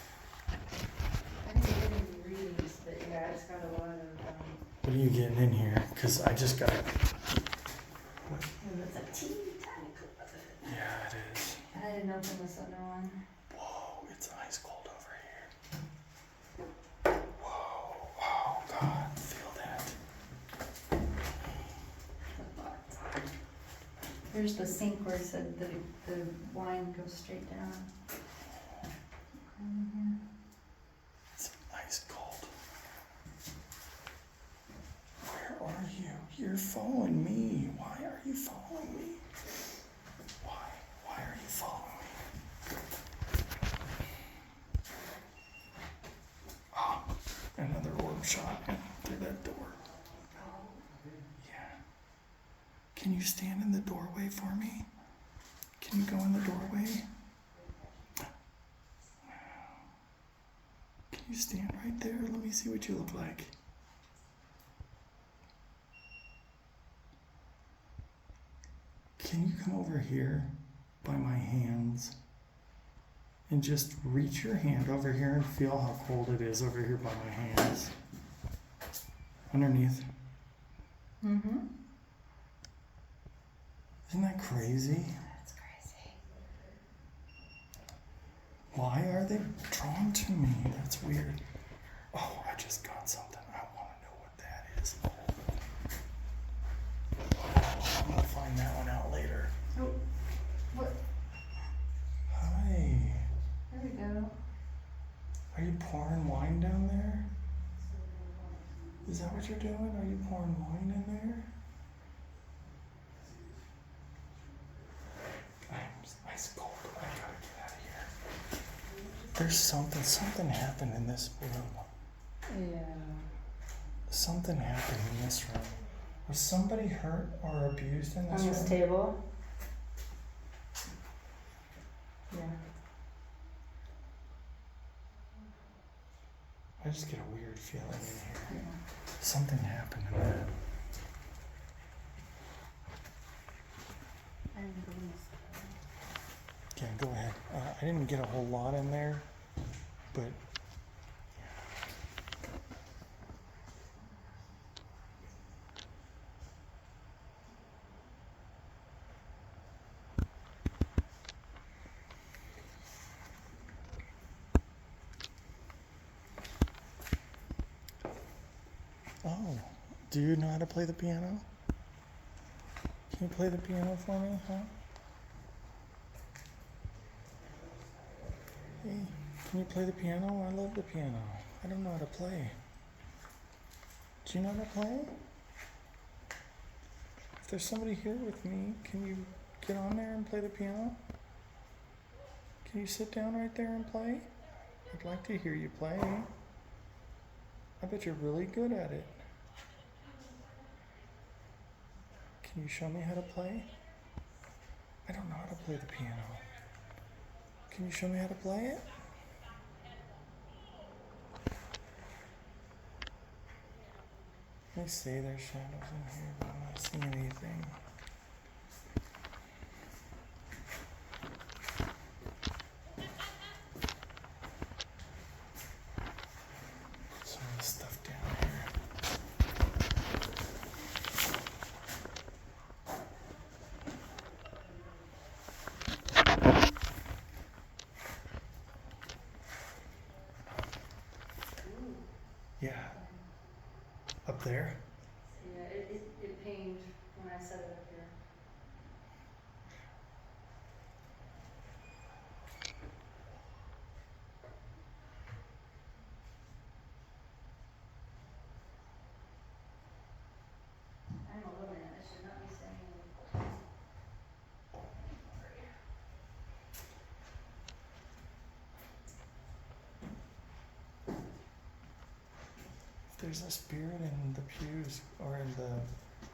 I didn't get any readings, but yeah, it's got a lot of, What are you getting in here? Because I just got. it's a teeny tiny clip of it. Yeah, it is. I didn't open this other one. Whoa, it's ice cold over here. Whoa, oh God, feel that. There's the sink where it said the wine goes straight down. It's ice cold. Where are you? You're following me. Why are you following me? Why? Why are you following me? Oh, another orb shot in through that door. Yeah. Can you stand in the doorway for me? Can you go in the doorway? Can you stand right there? Let me see what you look like. Can you come over here by my hands and just reach your hand over here and feel how cold it is over here by my hands? Underneath. Mm-hmm. Isn't that crazy? That's crazy. Why are they drawn to me? That's weird. Oh, I just got something. I want to know what that is. Oh, I'm going to find that one out later. Oh, what? Hi. There we go. Are you pouring wine down there? Is that what you're doing? Are you pouring wine in there? I'm ice cold. I gotta get out of here. There's something happened in this room. Yeah. Something happened in this room. Was somebody hurt or abused in this On room? this table? Yeah. I just get a weird feeling in here. Yeah. Something happened in that. I didn't believe this. Yeah, go ahead. I didn't get a whole lot in there, but oh, do you know how to play the piano? Can you play the piano for me, huh? Hey, can you play the piano? I love the piano. I don't know how to play. Do you know how to play? If there's somebody here with me, can you get on there and play the piano? Can you sit down right there and play? I'd like to hear you play. I bet you're really good at it. Can you show me how to play? I don't know how to play the piano. Can you show me how to play it? Let me see, there's shadows in here, but I'm not seeing anything. Some of this stuff down here. Yeah. Up there? Yeah, it pinged when I set it up here. I'm a little man, it should not be saying anything. If there's a spirit in the pews or in the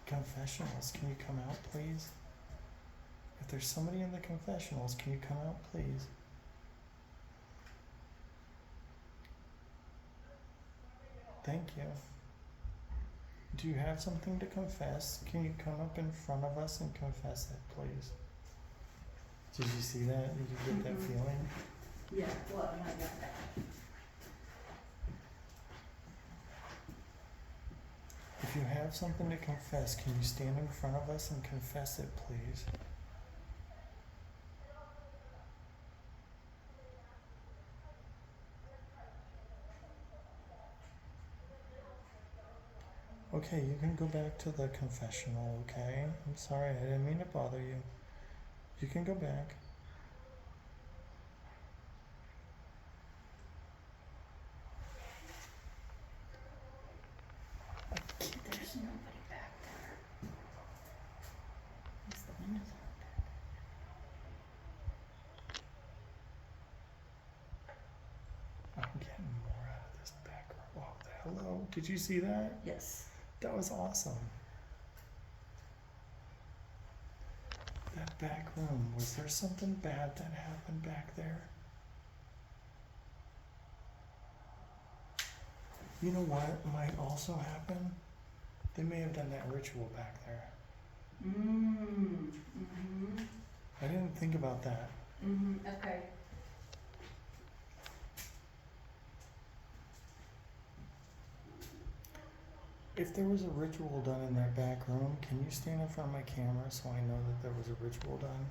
confessionals, can you come out, please? If there's somebody in the confessionals, can you come out, please? Thank you. Do you have something to confess? Can you come up in front of us and confess it, please? Did you see that? Did you get that feeling? Yeah, well, I got that. If you have something to confess, can you stand in front of us and confess it, please? Okay, you can go back to the confessional, okay? I'm sorry, I didn't mean to bother you. You can go back. There's nobody back there. Unless the windows aren't back. I'm getting more out of this back room. Oh, hello. Did you see that? Yes. That was awesome. That back room, was there something bad that happened back there? You know what might also happen? They may have done that ritual back there. I didn't think about that. Okay. If there was a ritual done in that back room, can you stand in front of my camera so I know that there was a ritual done?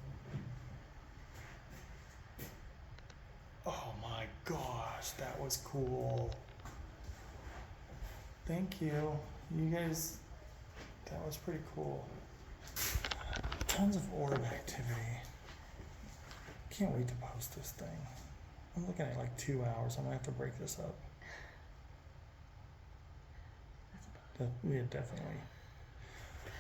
Oh my gosh, that was cool. Thank you. You guys, that was pretty cool. Tons of orb activity. Can't wait to post this thing. I'm looking at like 2 hours. I'm gonna have to break this up. Yeah, definitely.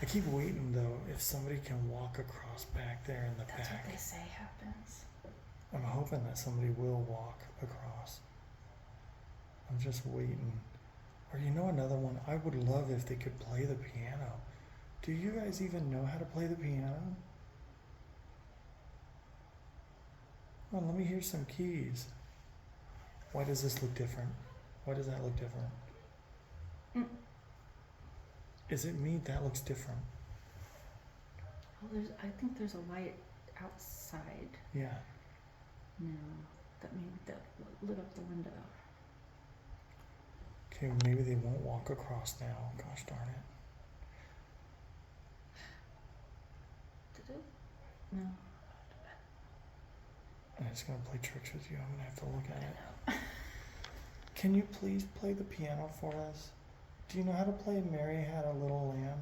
I keep waiting though, if somebody can walk across back there in the That's back. what they say happens. I'm hoping that somebody will walk across. I'm just waiting. Or you know another one, I would love if they could play the piano. Do you guys even know how to play the piano? Come on, let me hear some keys. Why does this look different? Why does that look different? Is it me? That looks different. Well, I think there's a light outside. Yeah. No, that maybe that lit up the window. Okay, maybe they won't walk across now. Gosh darn it. Did it? No. And it's gonna play tricks with you. I'm gonna have to look at it. Can you please play the piano for us? Do you know how to play Mary Had a Little Lamb?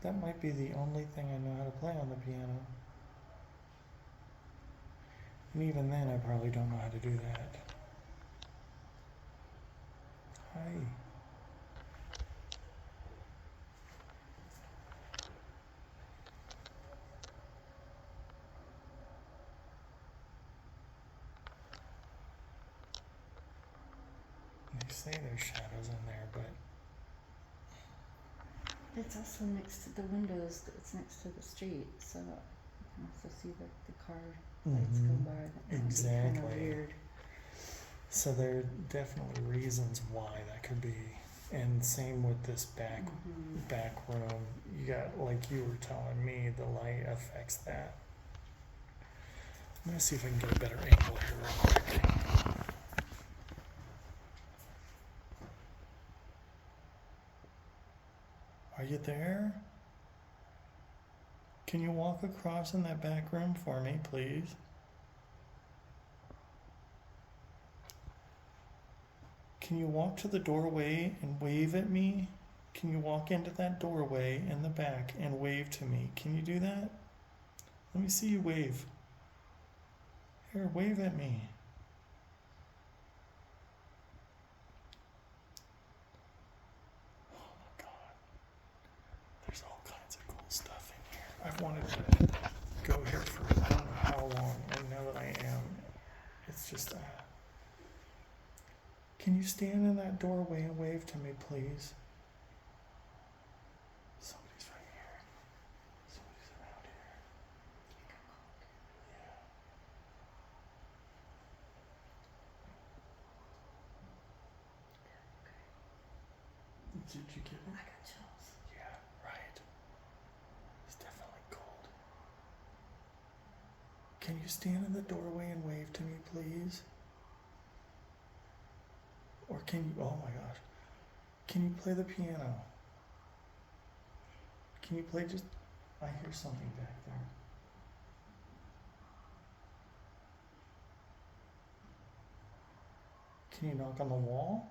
That might be the only thing I know how to play on the piano. And even then, I probably don't know how to do that. Hi. They say there's shadows in there, but It's also next to the windows. It's next to the street, so you can also see the car lights go by. That might be Exactly. kind of weird. so there are definitely reasons why that could be. And same with this back room. You got, like you were telling me, the light affects that. I'm gonna see if I can get a better angle here real quick. Are you there? Can you walk across in that back room for me, please? Can you walk to the doorway and wave at me? Can you walk into that doorway in the back and wave to me? Can you do that? Let me see you wave. Here, wave at me. Oh my God. There's all kinds of cool stuff in here. I've wanted to go here for I don't know how long, and now that I am, it's just Can you stand in that doorway and wave to me, please? Somebody's right here. Somebody's around here. Yeah. Did you get it? I got chills. Yeah, right. Stay Can you stand in the doorway and wave to me, please? Or can you, oh my gosh, can you play the piano? Can you play just, I hear something back there. Can you knock on the wall?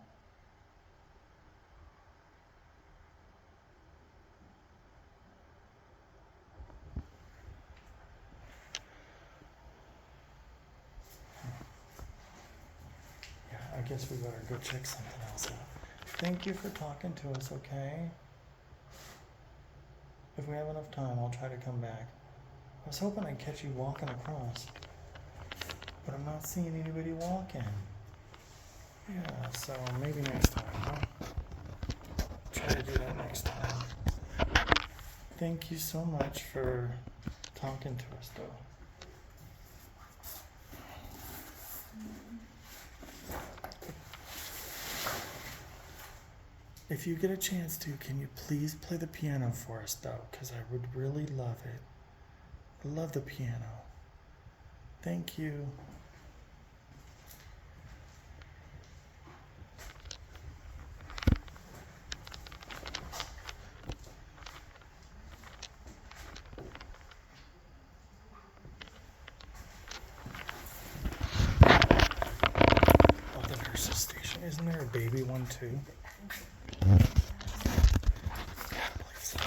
Yeah, I guess we better go check something else out. Thank you for talking to us, okay? If we have enough time, I'll try to come back. I was hoping I'd catch you walking across, but I'm not seeing anybody walking. Yeah, so maybe next time, huh? Try to do that next time. Thank you so much for talking to us, though. If you get a chance to, can you please play the piano for us, though? Because I would really love it. I love the piano. Thank you. Oh, the nurse's station. Isn't there a baby one, too? Yeah, I believe so.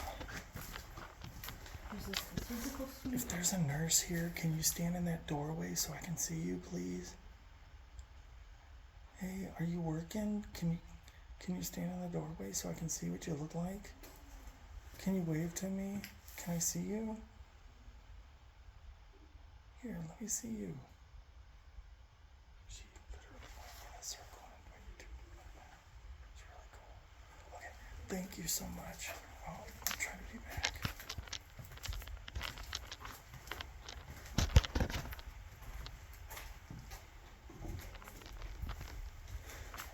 If there's a nurse here, can you stand in that doorway so I can see you, please? Hey, are you working? Can you stand in the doorway so I can see what you look like? Can you wave to me? Can I see you? Here, let me see you. She literally went in a circle and went to like that. It's really cool. Okay, thank you so much. I'll try to be back.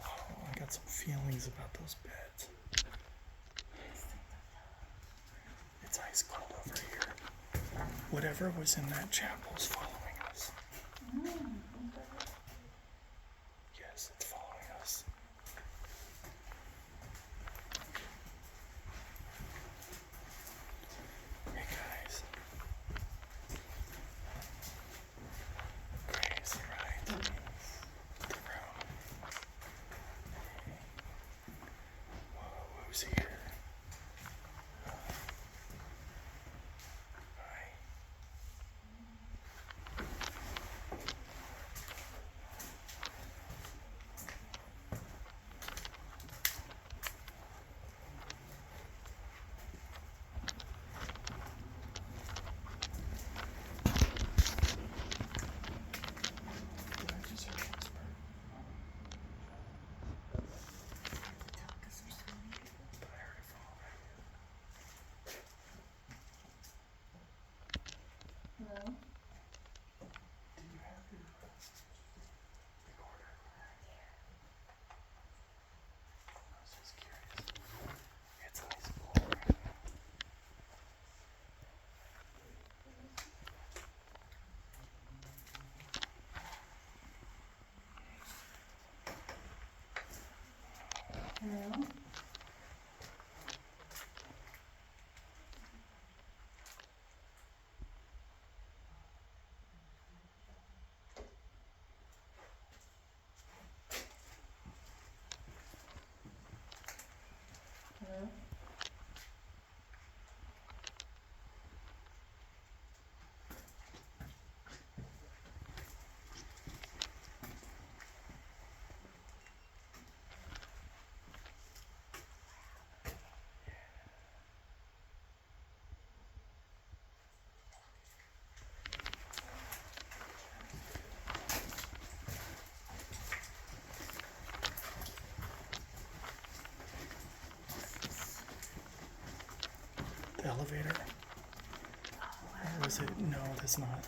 Oh, I got some feelings about those beds. It's ice cold over here. Whatever was in that chapel's following us. Yes, it's following us. Hey guys. Crazy, right? The room. Whoa, who's here? Hi. Did I just hear a whisper? But I heard it from over here. Hello? Did you have your recorder? I was just curious. It's ice cold right now. Hello? Hello? The elevator? Or was it? No, that's not.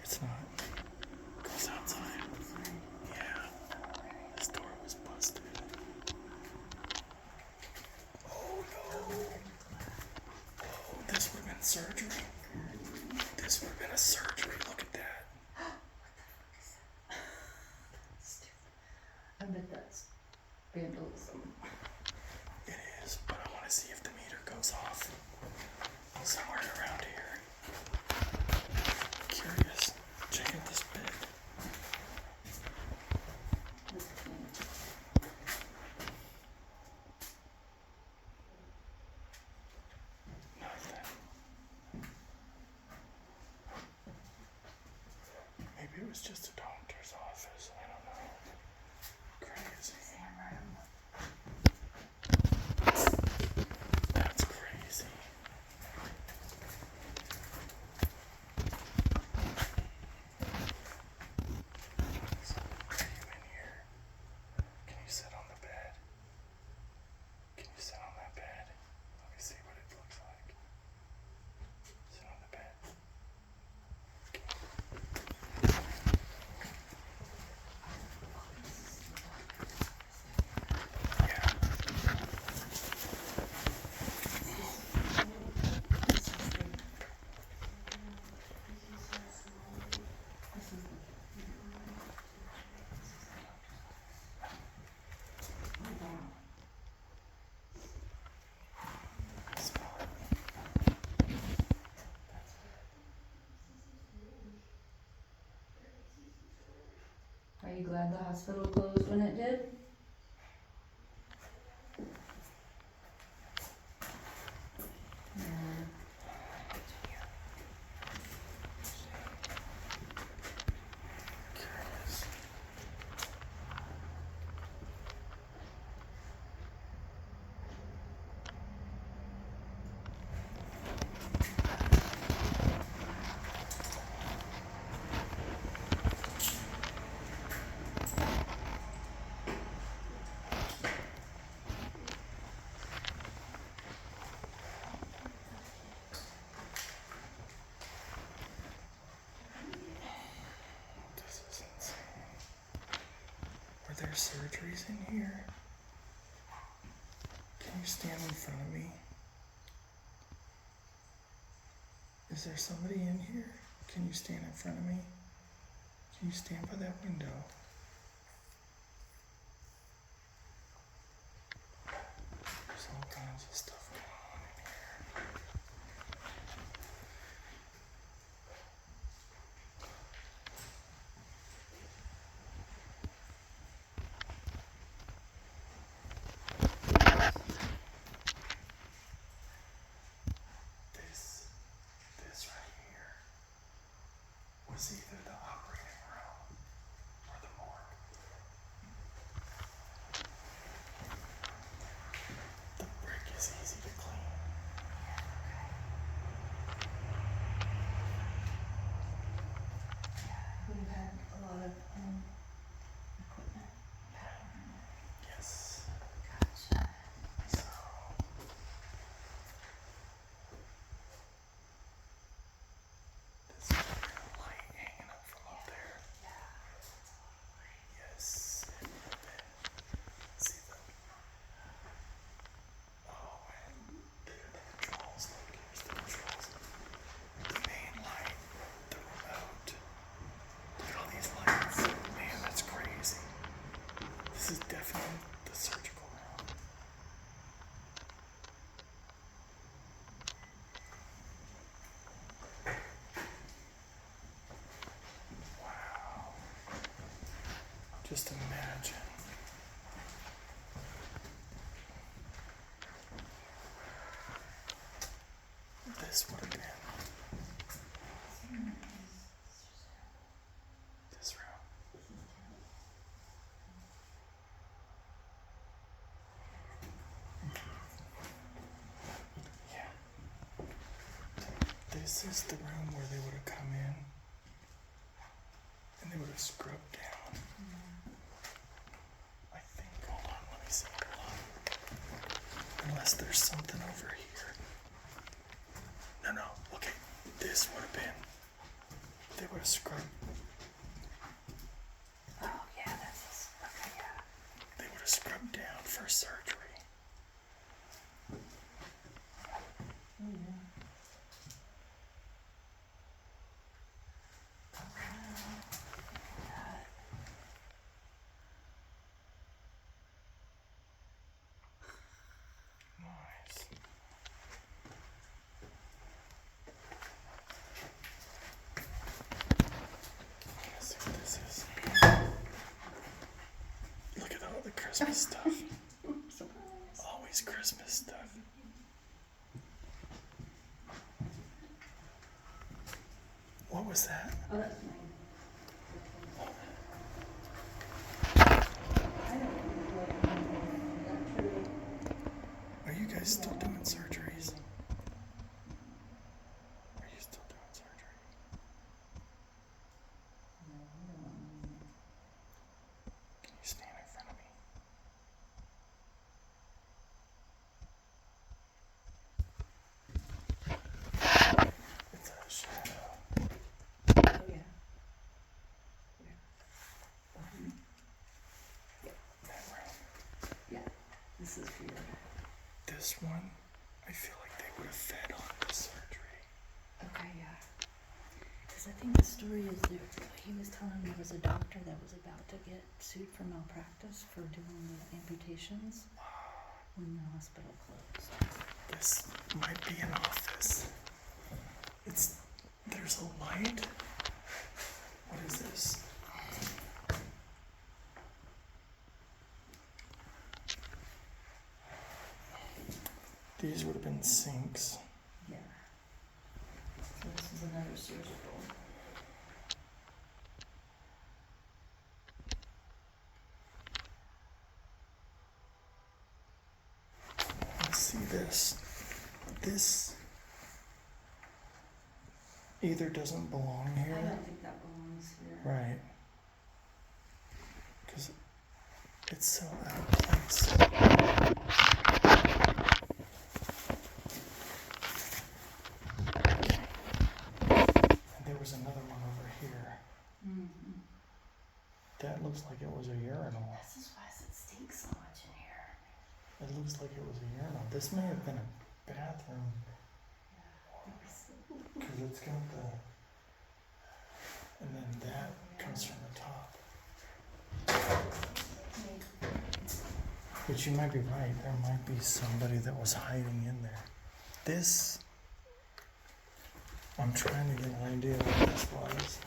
It's not. Goes outside. Yeah. This door was busted. Oh no. Oh, this would have been surgery. This would have been a surgery. Look at that. I bet that's vandalism. It is, but I want to see if the meter goes off somewhere around here. Curious. Check out this bed. Nothing. Maybe it was just a doctor's office. I don't know. Crazy. That's crazy. So, are you in here? Can you sit on the bed? Can you sit on that bed? Let me see what it looks like. Sit on the bed. Yeah. Smell it. Are you glad the hospital closed when it did? Yeah. Curious. This is insane. Were there surgeries in here? Can you stand in front of me? Is there somebody in here? Can you stand in front of me? Can you stand by that window? There's all kinds of stuff going on in here. This right here was either the operating room or the morgue. The brick is easy to clean. We've had a lot of equipment. Yes. Gotcha. So this is a light hanging up from up there. Yes, it would have been. See the and there are the controls. Look, here's the controls. The main light, the remote. Look at all these lights. Man, that's crazy. This is definitely the surgical room. Wow. Just imagine. This would have been this room. Yeah. This is the room where they would have come in and they would have scrubbed down. I think. Hold on, let me see. Hold on. Unless there's something over here. No. Okay. This would have been. They would have scrubbed. Oh, yeah, that's, okay, yeah. They would have scrubbed down for surgery. Christmas stuff. Surprise. Always Christmas stuff. What was that? Oh, that's mine. I don't know what true. Are you guys still doing surgeries? Are you still doing surgery? No, I don't know. Can you stand in front of me? It's a shadow. Oh, yeah. Behind me? That room. Yeah. This is for your. This one, I feel like they would have fed on the surgery. Okay, yeah. Because I think the story is there. He was telling me there was a doctor that was about to get sued for malpractice for doing the amputations when the hospital closed. This might be an office. There's a light. What is this? These would have been sinks. Yeah. So this is another surgical. Let's see this. This either doesn't belong I here. don't think that belongs here. Right. Because it's so out of place. And there was another one over here. Mm-hmm. That looks like it was a urinal. This is why it stinks so much in here. It looks like it was a urinal. This may have been a bathroom. Because it's got the... And then that comes from the top. But you might be right. There might be somebody that was hiding in there. This... I'm trying to get an idea what this was.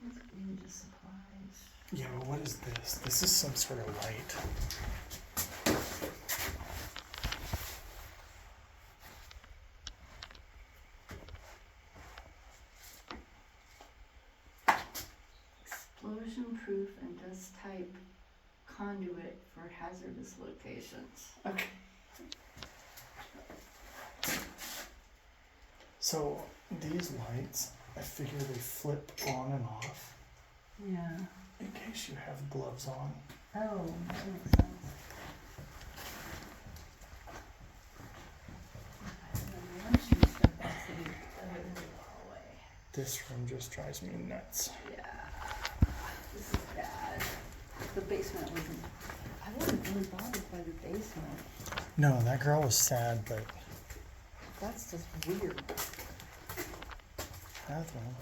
It's ninja supplies. Yeah, but what is this? This is some sort of light. Explosion proof and dust type conduit for hazardous locations. Okay. So these lights, I figure they flip on and off Yeah. in case you have gloves on. Oh, that makes sense. This room just drives me nuts. Yeah. This is bad. The basement wasn't. I wasn't really bothered by the basement. No, that girl was sad, but That's just weird. bathroom.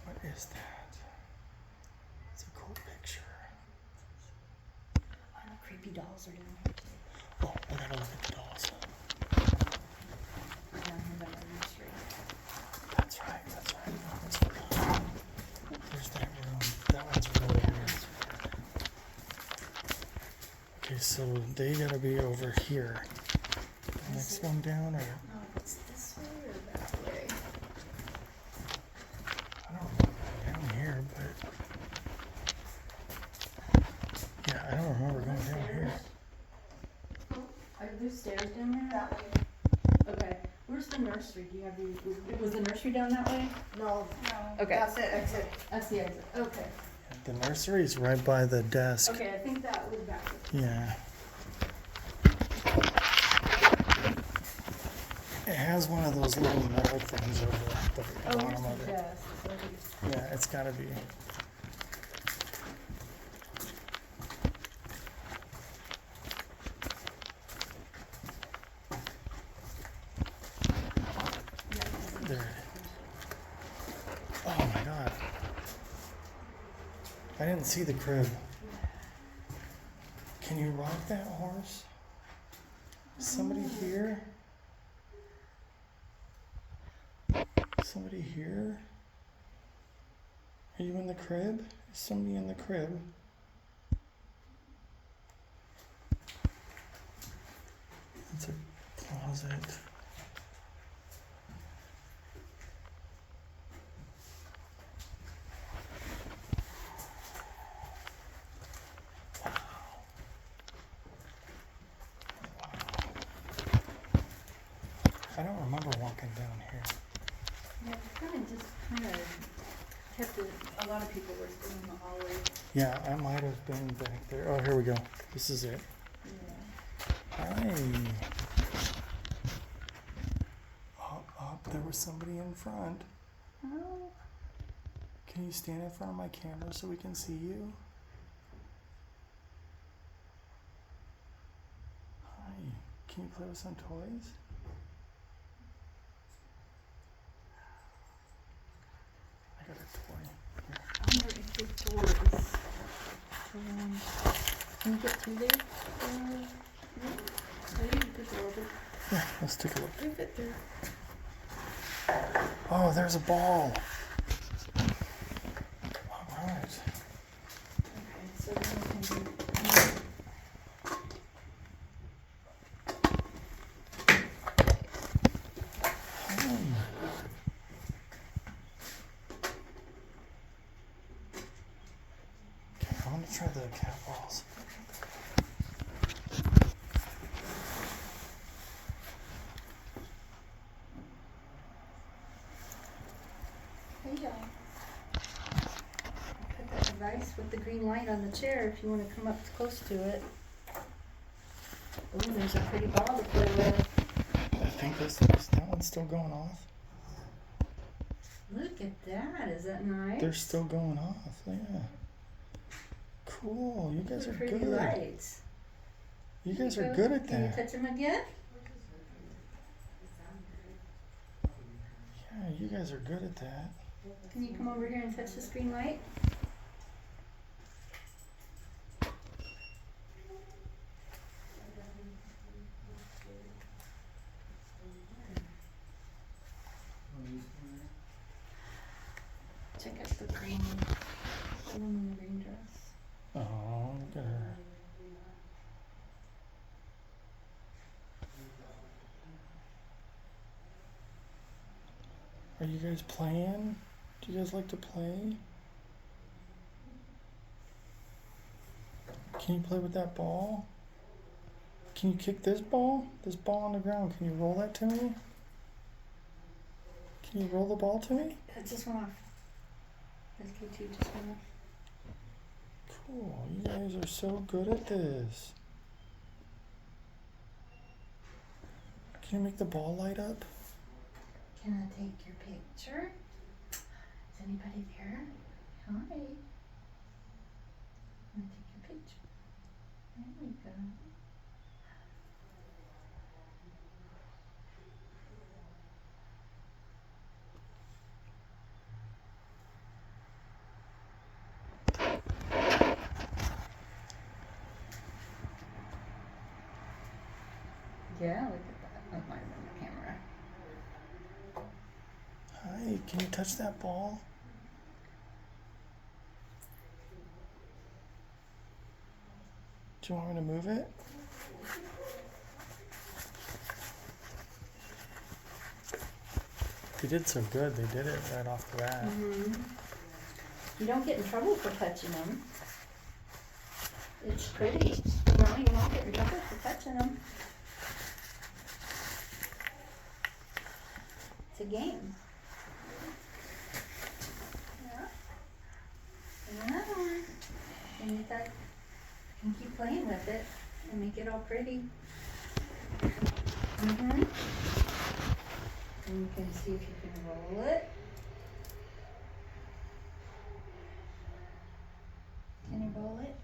What is that? It's a cool picture. I know creepy dolls are down here too. Oh, I gotta look at the dolls. Down here by the nursery. That's right, that's right. I almost forgot. There's that room. That one's really weird. Okay, so they gotta be over here. The next one down, or No, it's this way or that way? I don't know, down here, but yeah, I don't remember going down here. Are there stairs down there? That way. Okay. Where's the nursery? Do you have the? Was the nursery down that way? No. Okay. That's it, exit. That's the exit. Okay. The nursery is right by the desk. Okay, I think that was back. Yeah. It has one of those little metal things over the Oh, bottom here's of the it. desk. Yeah, it's gotta be. There it is. Oh my god. I didn't see the crib. Can you ride that horse? Is somebody here? Somebody here? Are you in the crib? Is somebody in the crib? It's a closet. I don't remember walking down here. Yeah, kind of have to, a lot of people were still in the hallway. Yeah, I might have been back there. Oh, here we go. This is it. Yeah. Hi. Oh, there was somebody in front. Oh, Can you stand in front of my camera so we can see you? Hi. Can you play with some toys? I got a toy. Here. I wonder if the door is, can you get through there? Yeah. So you can push it over. Yeah, let's take a look. You fit through. Oh, there's a ball. All right. Okay, so then we can do. Okay, I want to try the catballs. There you go. Put that device with the green light on the chair if you want to come up close to it. Oh, there's a pretty ball to play with. I think that one's still going off. Look at that. Is that nice? They're still going off. Yeah. Cool. You guys Those are pretty good. lights. You guys There are you good go. at Can you that. touch them again? Yeah, you guys are good at that. Can you come over here and touch the screen light? Check out the green, the woman in the green dress. Oh, look at her. Are you guys playing? Do you guys like to play? Can you play with that ball? Can you kick this ball? This ball on the ground. Can you roll that to me? Can you roll the ball to me? That just went off. SK2 just went off. Cool. You guys are so good at this. Can you make the ball light up? Can I take your picture? Is anybody there? Hi. Can I take your picture? There we go. Yeah, look at that. That might have been the camera. Hi, can you touch that ball? Do you want me to move it? They did so good. They did it right off the bat. Mm-hmm. You don't get in trouble for touching them. It's pretty. No, you won't get in trouble for touching them. It's a game. Yeah. And another one. And you can keep playing with it and make it all pretty. Mm-hmm. And you can see if you can roll it. Can you roll it?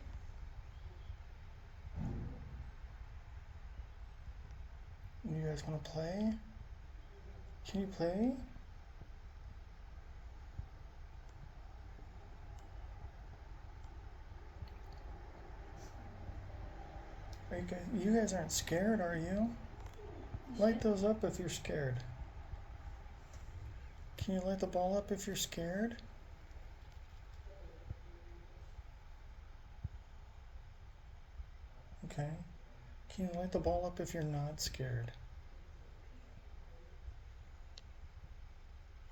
You guys want to play? Can you play? You guys aren't scared, are you? Light those up if you're scared. Can you light the ball up if you're scared? Okay. Can you light the ball up if you're not scared?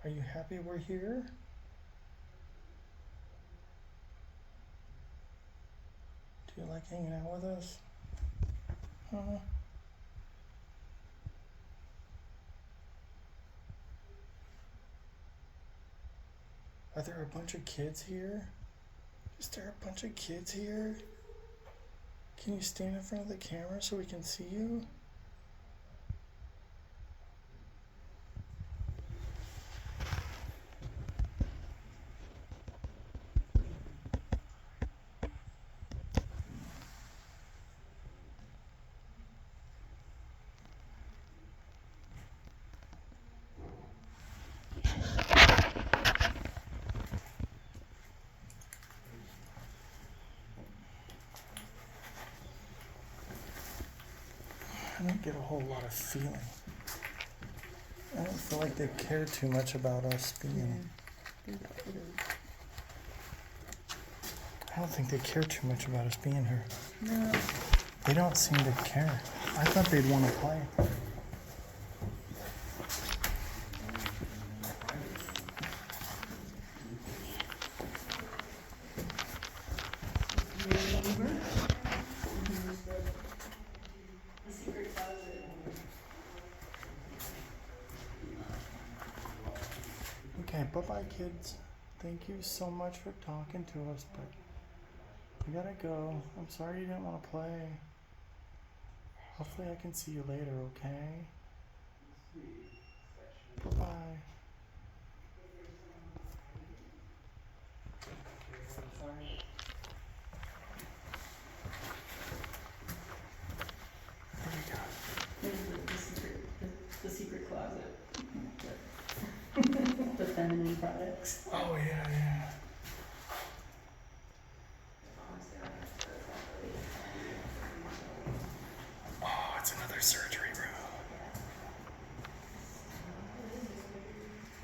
Are you happy we're here? Do you like hanging out with us? Huh? Are there a bunch of kids here? Is there a bunch of kids here? Can you stand in front of the camera so we can see you? I don't get a whole lot of feeling. I don't feel like they care too much about us being. I don't think they care too much about us being here. No. They don't seem to care. I thought they'd want to play. Okay, bye-bye, kids. Thank you so much for talking to us, but we gotta go. I'm sorry you didn't want to play. Hopefully I can see you later, okay? Bye-bye. What do we got? The secret closet. The feminine products. Oh, yeah, yeah. Oh, it's another surgery room.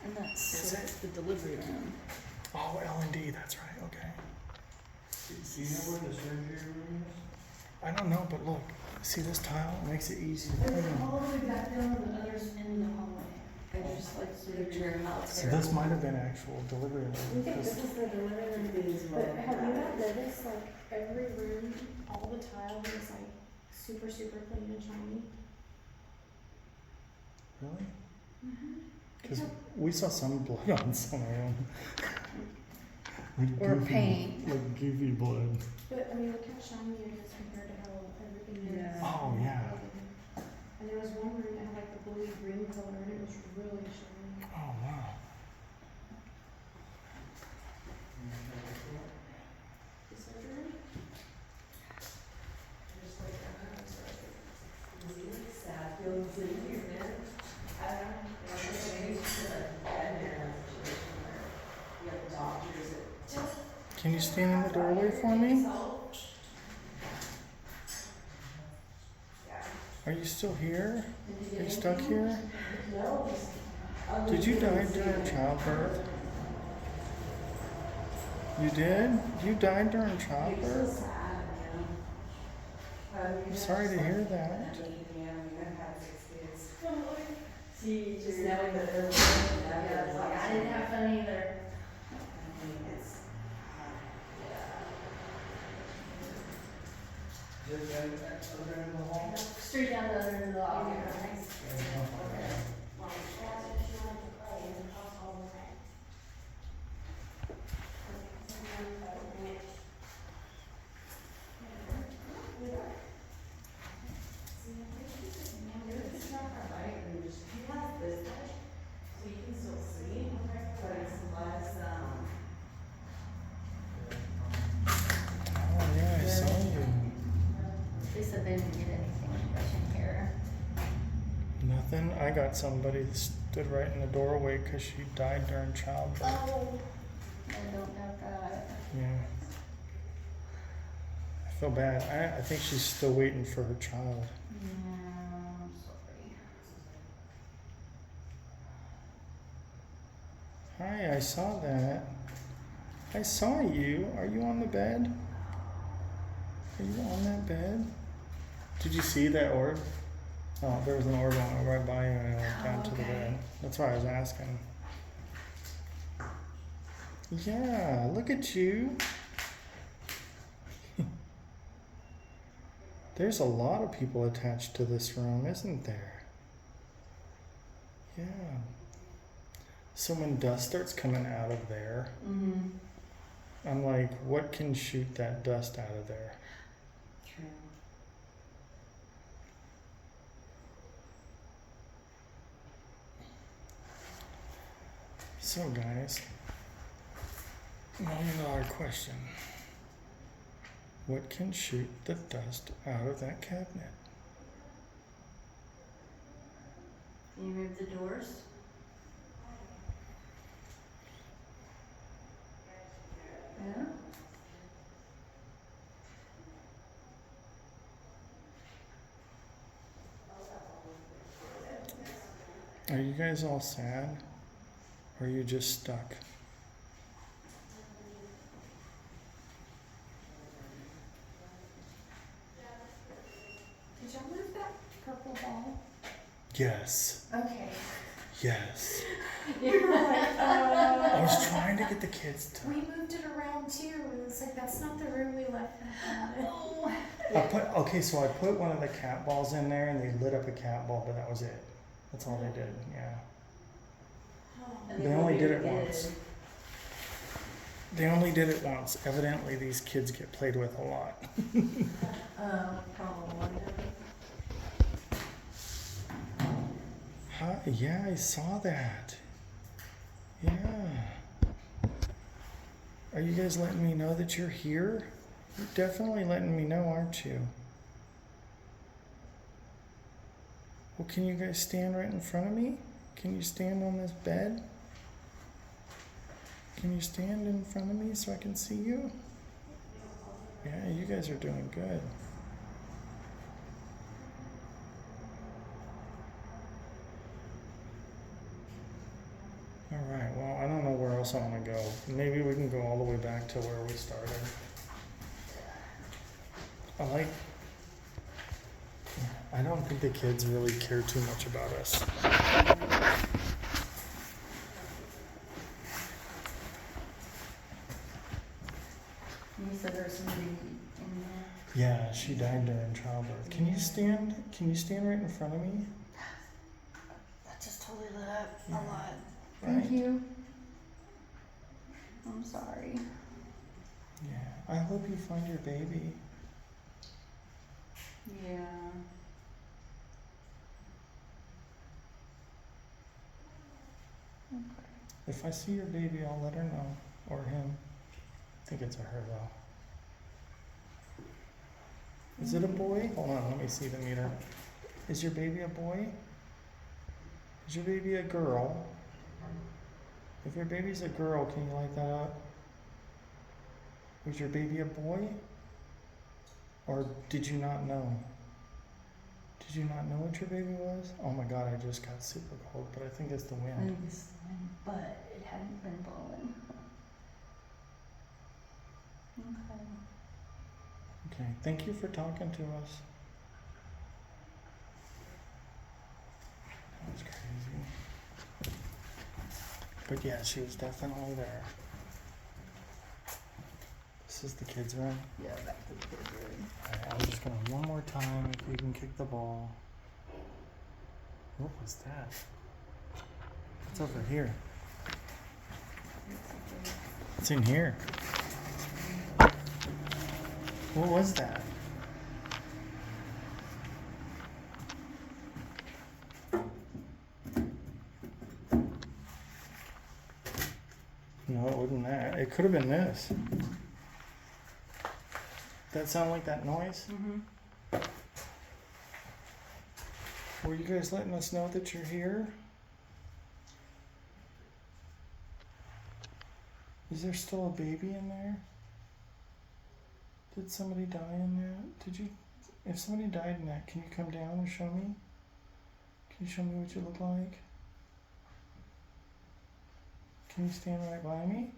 And that's Is it? the delivery room. Oh, L&D, that's right, okay. Do you know where the surgery room is? I don't know, but look, see this tile? It makes it easy to There's clean. all the way back down on the other end of the hallway. I just like surgery out So this might have been actual delivery room. We think This- this is the delivery room, but have you not noticed like every room, all the tile is like super, super clean and shiny? Really? Because we saw some blood on some of them. Like Or goofy- paint. Like goofy blood. But I mean, look how shiny it is compared to how everything is. Yeah. Oh, yeah. And there was one room that had like the bluey green color and it was really shiny. Oh, wow. The surgery? Can you stand in the doorway for me? Are you still here? Are you stuck here? Did you die during childbirth? You did? You died during childbirth? I'm sorry to hear that. See, just knowing that they're yeah, it's like, I didn't have fun either. Straight down the other end of the hall. Oh, yeah, I saw you. They said they didn't get anything in here. Nothing. I got somebody that stood right in the doorway because she died during childbirth. Oh, I don't doubt that. Yeah. I feel bad. I think she's still waiting for her child. Yeah, I'm sorry. Hi, I saw that. I saw you. Are you on the bed? Are you on that bed? Did you see that orb? Oh, there was an orb on right by you and I went down to the bed. That's why I was asking. Yeah, look at you. There's a lot of people attached to this room, isn't there? Yeah. So when dust starts coming out of there, Mm-hmm. I'm like, what can shoot that dust out of there? True. So guys, $1 million question. What can shoot the dust out of that cabinet? Can you move the doors? Yeah. Are you guys all sad? Or are you just stuck? Did y'all move that purple ball? Yes. Okay. Yes. You're like, I was trying to get the kids to. we moved it around too. And it's like, that's not the room we left that in. Oh. So I put one of the cat balls in there and they lit up a cat ball, but that was it. That's all they did, yeah. And They then only what did we it once. They only did it once. Evidently these kids get played with a lot. Probably. Huh? Yeah, I saw that. Yeah. Are you guys letting me know that you're here? You're definitely letting me know, aren't you? Well, can you guys stand right in front of me? Can you stand on this bed? Can you stand in front of me so I can see you? Yeah, you guys are doing good. Alright, well, I don't know where else I want to go. Maybe we can go all the way back to where we started. I don't think the kids really care too much about us. You said there's somebody in there. Yeah, she died during childbirth. Can you stand right in front of me? That just totally lit up a lot. Right? Thank you. I'm sorry. Yeah. I hope you find your baby. Yeah. Okay. If I see your baby, I'll let her know. Or him. I think it's a her though. Is it a boy? Hold on, let me see the meter. Is your baby a boy? Is your baby a girl? If your baby's a girl, can you light that up? Was your baby a boy? Or did you not know? Did you not know what your baby was? Oh my god, I just got super cold, but I think it's the I wind. think it's the wind, but it hadn't been blowing. Okay. Okay, thank you for talking to us. That was crazy. But yeah, she was definitely there. This is the kids' room. Yeah, back to the kids' room. Alright, I'm just gonna one more time if you can kick the ball. What was that? What's over here? What's in here? What was that? No, it wasn't that. It could have been this. That sound like that noise? Mm-hmm. Were you guys letting us know that you're here? Is there still a baby in there? Did somebody die in that? Did you? If somebody died in that, can you come down and show me? Can you show me what you look like? Can you stand right by me?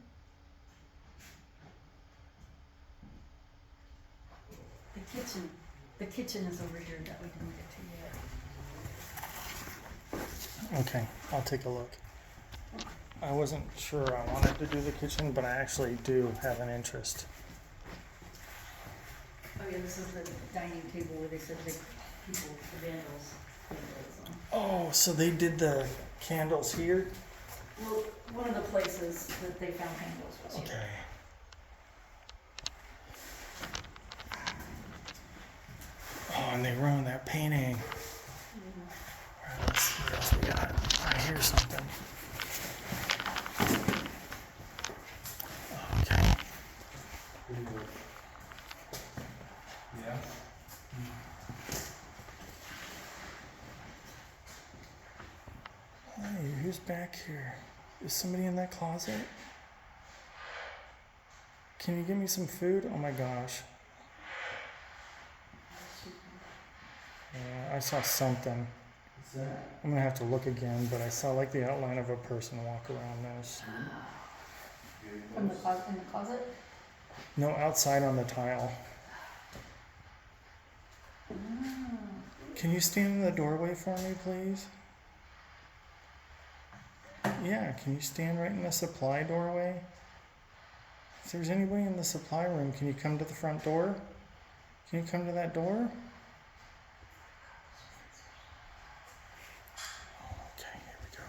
The kitchen is over here that we didn't get to yet. Okay, I'll take a look. I wasn't sure I wanted to do the kitchen, but I actually do have an interest. Oh yeah, this is the dining table where they said the people, the vandals. Oh, so they did the candles here? Well, one of the places that they found candles was here. Okay. Oh, and they ruined that painting. Alright, let's see what else we got. I hear something. Okay. Yeah. Hey, who's back here? Is somebody in that closet? Can you give me some food? Oh my gosh. Yeah, I saw something. What's that? I'm gonna have to look again, but I saw like the outline of a person walk around this. From the closet, in the closet? No, outside on the tile. Oh. Can you stand in the doorway for me, please? Yeah, can you stand right in the supply doorway? If there's anybody in the supply room, can you come to the front door? Can you come to that door? Okay, here we go.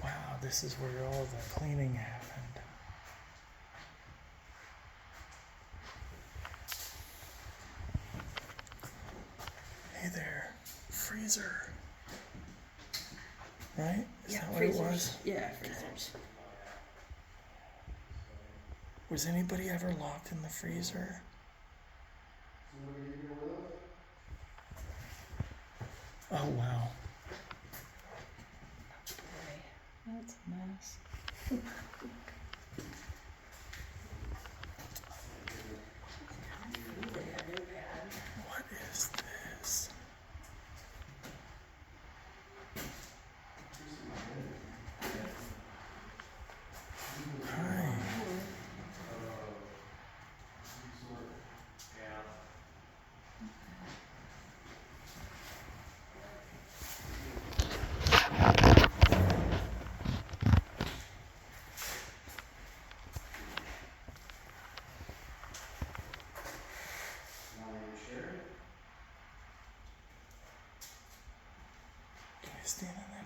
Wow, this is where all the cleaning happened. Hey there, freezer. Right? Is that what it was? Yeah, freezers. Was anybody ever locked in the freezer? Oh wow. Boy, that's a mess. What is this? Hi. Can you stand in